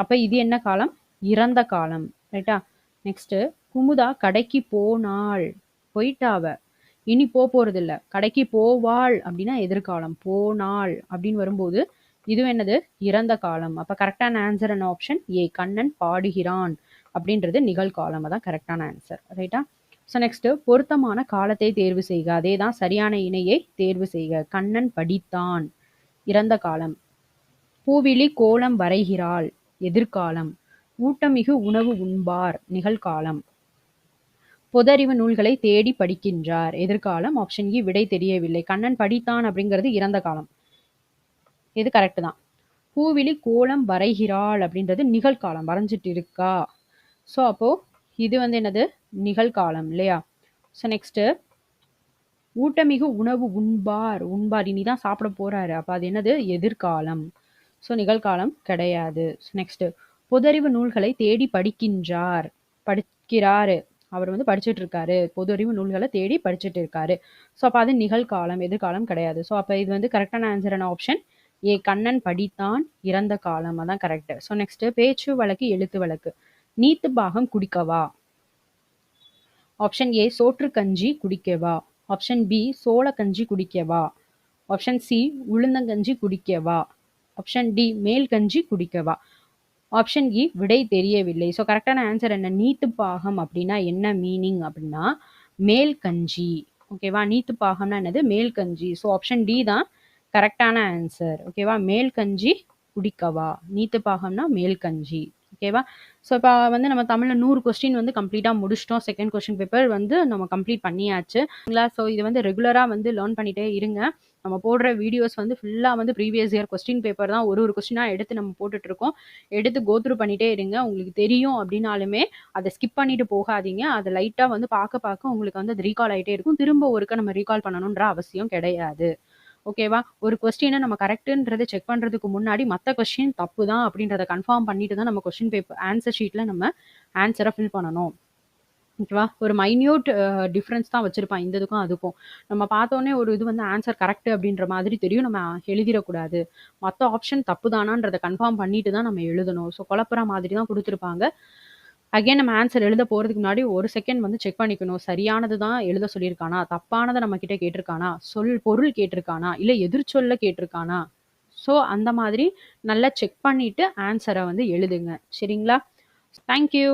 Speaker 1: அப்ப இது என்ன காலம்? இறந்த காலம். ரைட்டா? நெக்ஸ்ட் குமுதா கடைக்கு போனாள். போயிட்டாவ, இனி போறது இல்ல. கடைக்கு போவாள் அப்படின்னா எதிர்காலம். போனாள் அப்படின்னு வரும்போது இது என்னது? இறந்த காலம். அப்ப கரெக்டான ஆன்சர் என்ன? ஆப்ஷன் ஏ கண்ணன் பாடுகிறான் அப்படின்றது நிகழ்காலம். அதான் கரெக்டான ஆன்சர். ரைட்டா? ஸோ நெக்ஸ்ட் பொருத்தமான காலத்தை தேர்வு செய்க. அதே தான், சரியான இணையை தேர்வு செய்க. கண்ணன் படித்தான் இறந்த காலம். பூவிழி கோலம் வரைகிறாள் எதிர்காலம். ஊட்டமிகு உணவு உண்பார் நிகழ்காலம். பொதறிவு நூல்களை தேடி படிக்கின்றார் எதிர்காலம். ஆப்ஷன் இ விடை தெரியவில்லை. கண்ணன் படித்தான் அப்படிங்கிறது இறந்த காலம். இது கரெக்ட் தான். பூவிழி கோலம் வரைகிறாள் அப்படின்றது நிகழ்காலம், வரைஞ்சிட்டு இருக்கா. ஸோ அப்போ இது என்னது? நிகழ்காலம் இல்லையா? ஸோ நெக்ஸ்ட் ஊட்டமிகு உணவு உண்பார். உண்பார் இனிதான் சாப்பிட போறாரு. அப்ப அது என்னது? எதிர்காலம். ஸோ நிகழ்காலம் கிடையாது. நெக்ஸ்ட் பொதறிவு நூல்களை தேடி படிக்கின்றார். படிக்கிறாரு, அவர் படிச்சுட்டு இருக்காரு. பொது அறிவு நூல்களை தேடி படிச்சுட்டு இருக்காரு. ஸோ அப்போ அது நிகழ்காலம், எதிர்காலம் கிடையாது. ஸோ அப்போ இது கரெக்டான ஆன்சரான ஆப்ஷன் ஏ கண்ணன் படித்தான் இறந்த காலம். அதான் கரெக்ட். ஸோ நெக்ஸ்ட் பேச்சு வழக்கு எழுத்து வழக்கு. நீத்து பாகம் குடிக்கவா. ஆப்ஷன் ஏ சோற்று கஞ்சி குடிக்கவா. ஆப்ஷன் பி சோள கஞ்சி குடிக்கவா. ஆப்ஷன் சி உளுந்தங்கஞ்சி குடிக்கவா. ஆப்ஷன் டி மேல் கஞ்சி குடிக்கவா. ஆப்ஷன் இ விடை தெரியவில்லை. ஸோ கரெக்டான ஆன்சர் என்ன? நீத்து பாகம் அப்படின்னா என்ன மீனிங் அப்படின்னா மேல் கஞ்சி. ஓகேவா? நீத்து பாகம்னா என்னது? மேல் கஞ்சி. ஸோ ஆப்ஷன் டி தான் கரெக்டான ஆன்சர். ஓகேவா? மேல் கஞ்சி குடிக்கவா. நீத்து பாகம்னா மேல் கஞ்சி. ஓகேவா? ஸோ இப்போ நம்ம தமிழில் 100 கொஸ்டின் கம்ப்ளீட்டாக முடிச்சிட்டோம். செகண்ட் கொஸ்டின் பேப்பர் நம்ம கம்ப்ளீட் பண்ணியாச்சு. ஸோ இது ரெகுலராக லேர்ன் பண்ணிட்டே இருங்க. நம்ம போடுற வீடியோஸ் ஃபுல்லாக ப்ரீவியஸ் இயர் கொஸ்டின் பேப்பர் தான். ஒரு கொஸ்டினாக எடுத்து நம்ம போட்டுட்டு இருக்கோம். எடுத்து கோத்ரூ பண்ணிட்டே இருங்க. உங்களுக்கு தெரியும் அப்படின்னாலுமே அதை ஸ்கிப் பண்ணிட்டு போகாதீங்க. அதை லைட்டாக பார்க்க உங்களுக்கு அது ரீகால் ஆகிட்டே இருக்கும். திரும்ப ஒருக்க நம்ம ரீகால் பண்ணணுன்ற அவசியம் கிடையாது. ஓகேவா? ஒரு கொஸ்டினை நம்ம கரெக்டுன்றதை செக் பண்ணுறதுக்கு முன்னாடி மற்ற கொஸ்டின் தப்பு தான் அப்படின்றத கன்ஃபார்ம் பண்ணிட்டு தான் நம்ம கொஸ்டின் பேப்பர் ஆன்சர் ஷீட்டில் நம்ம ஆன்சரை ஃபில் பண்ணணும். ஓகேவா? ஒரு மைன்யூட் டிஃப்ரென்ஸ் தான் வச்சுருப்பான் இந்த இதுக்கும் அதுக்கும். நம்ம பார்த்தோன்னே ஒரு இது ஆன்சர் கரெக்ட் அப்படின்ற மாதிரி தெரியும். நம்ம எழுதிடக்கூடாது. மற்ற ஆப்ஷன் தப்பு தானான்றதை கன்ஃபார்ம் பண்ணிட்டு தான் நம்ம எழுதணும். ஸோ குழப்புற மாதிரி தான் கொடுத்துருப்பாங்க. அகைன் நம்ம ஆன்சர் எழுத போகிறதுக்கு முன்னாடி ஒரு செகண்ட் செக் பண்ணிக்கணும். சரியானது தான் எழுத சொல்லியிருக்கானா, தப்பானதை நம்ம கிட்ட கேட்டிருக்கானா, பொருள் கேட்டிருக்கானா, இல்லை எதிர்ச்சொல்ல கேட்டிருக்கானா. ஸோ அந்த மாதிரி நல்லா செக் பண்ணிட்டு ஆன்சரை எழுதுங்க. சரிங்களா? தேங்க்யூ.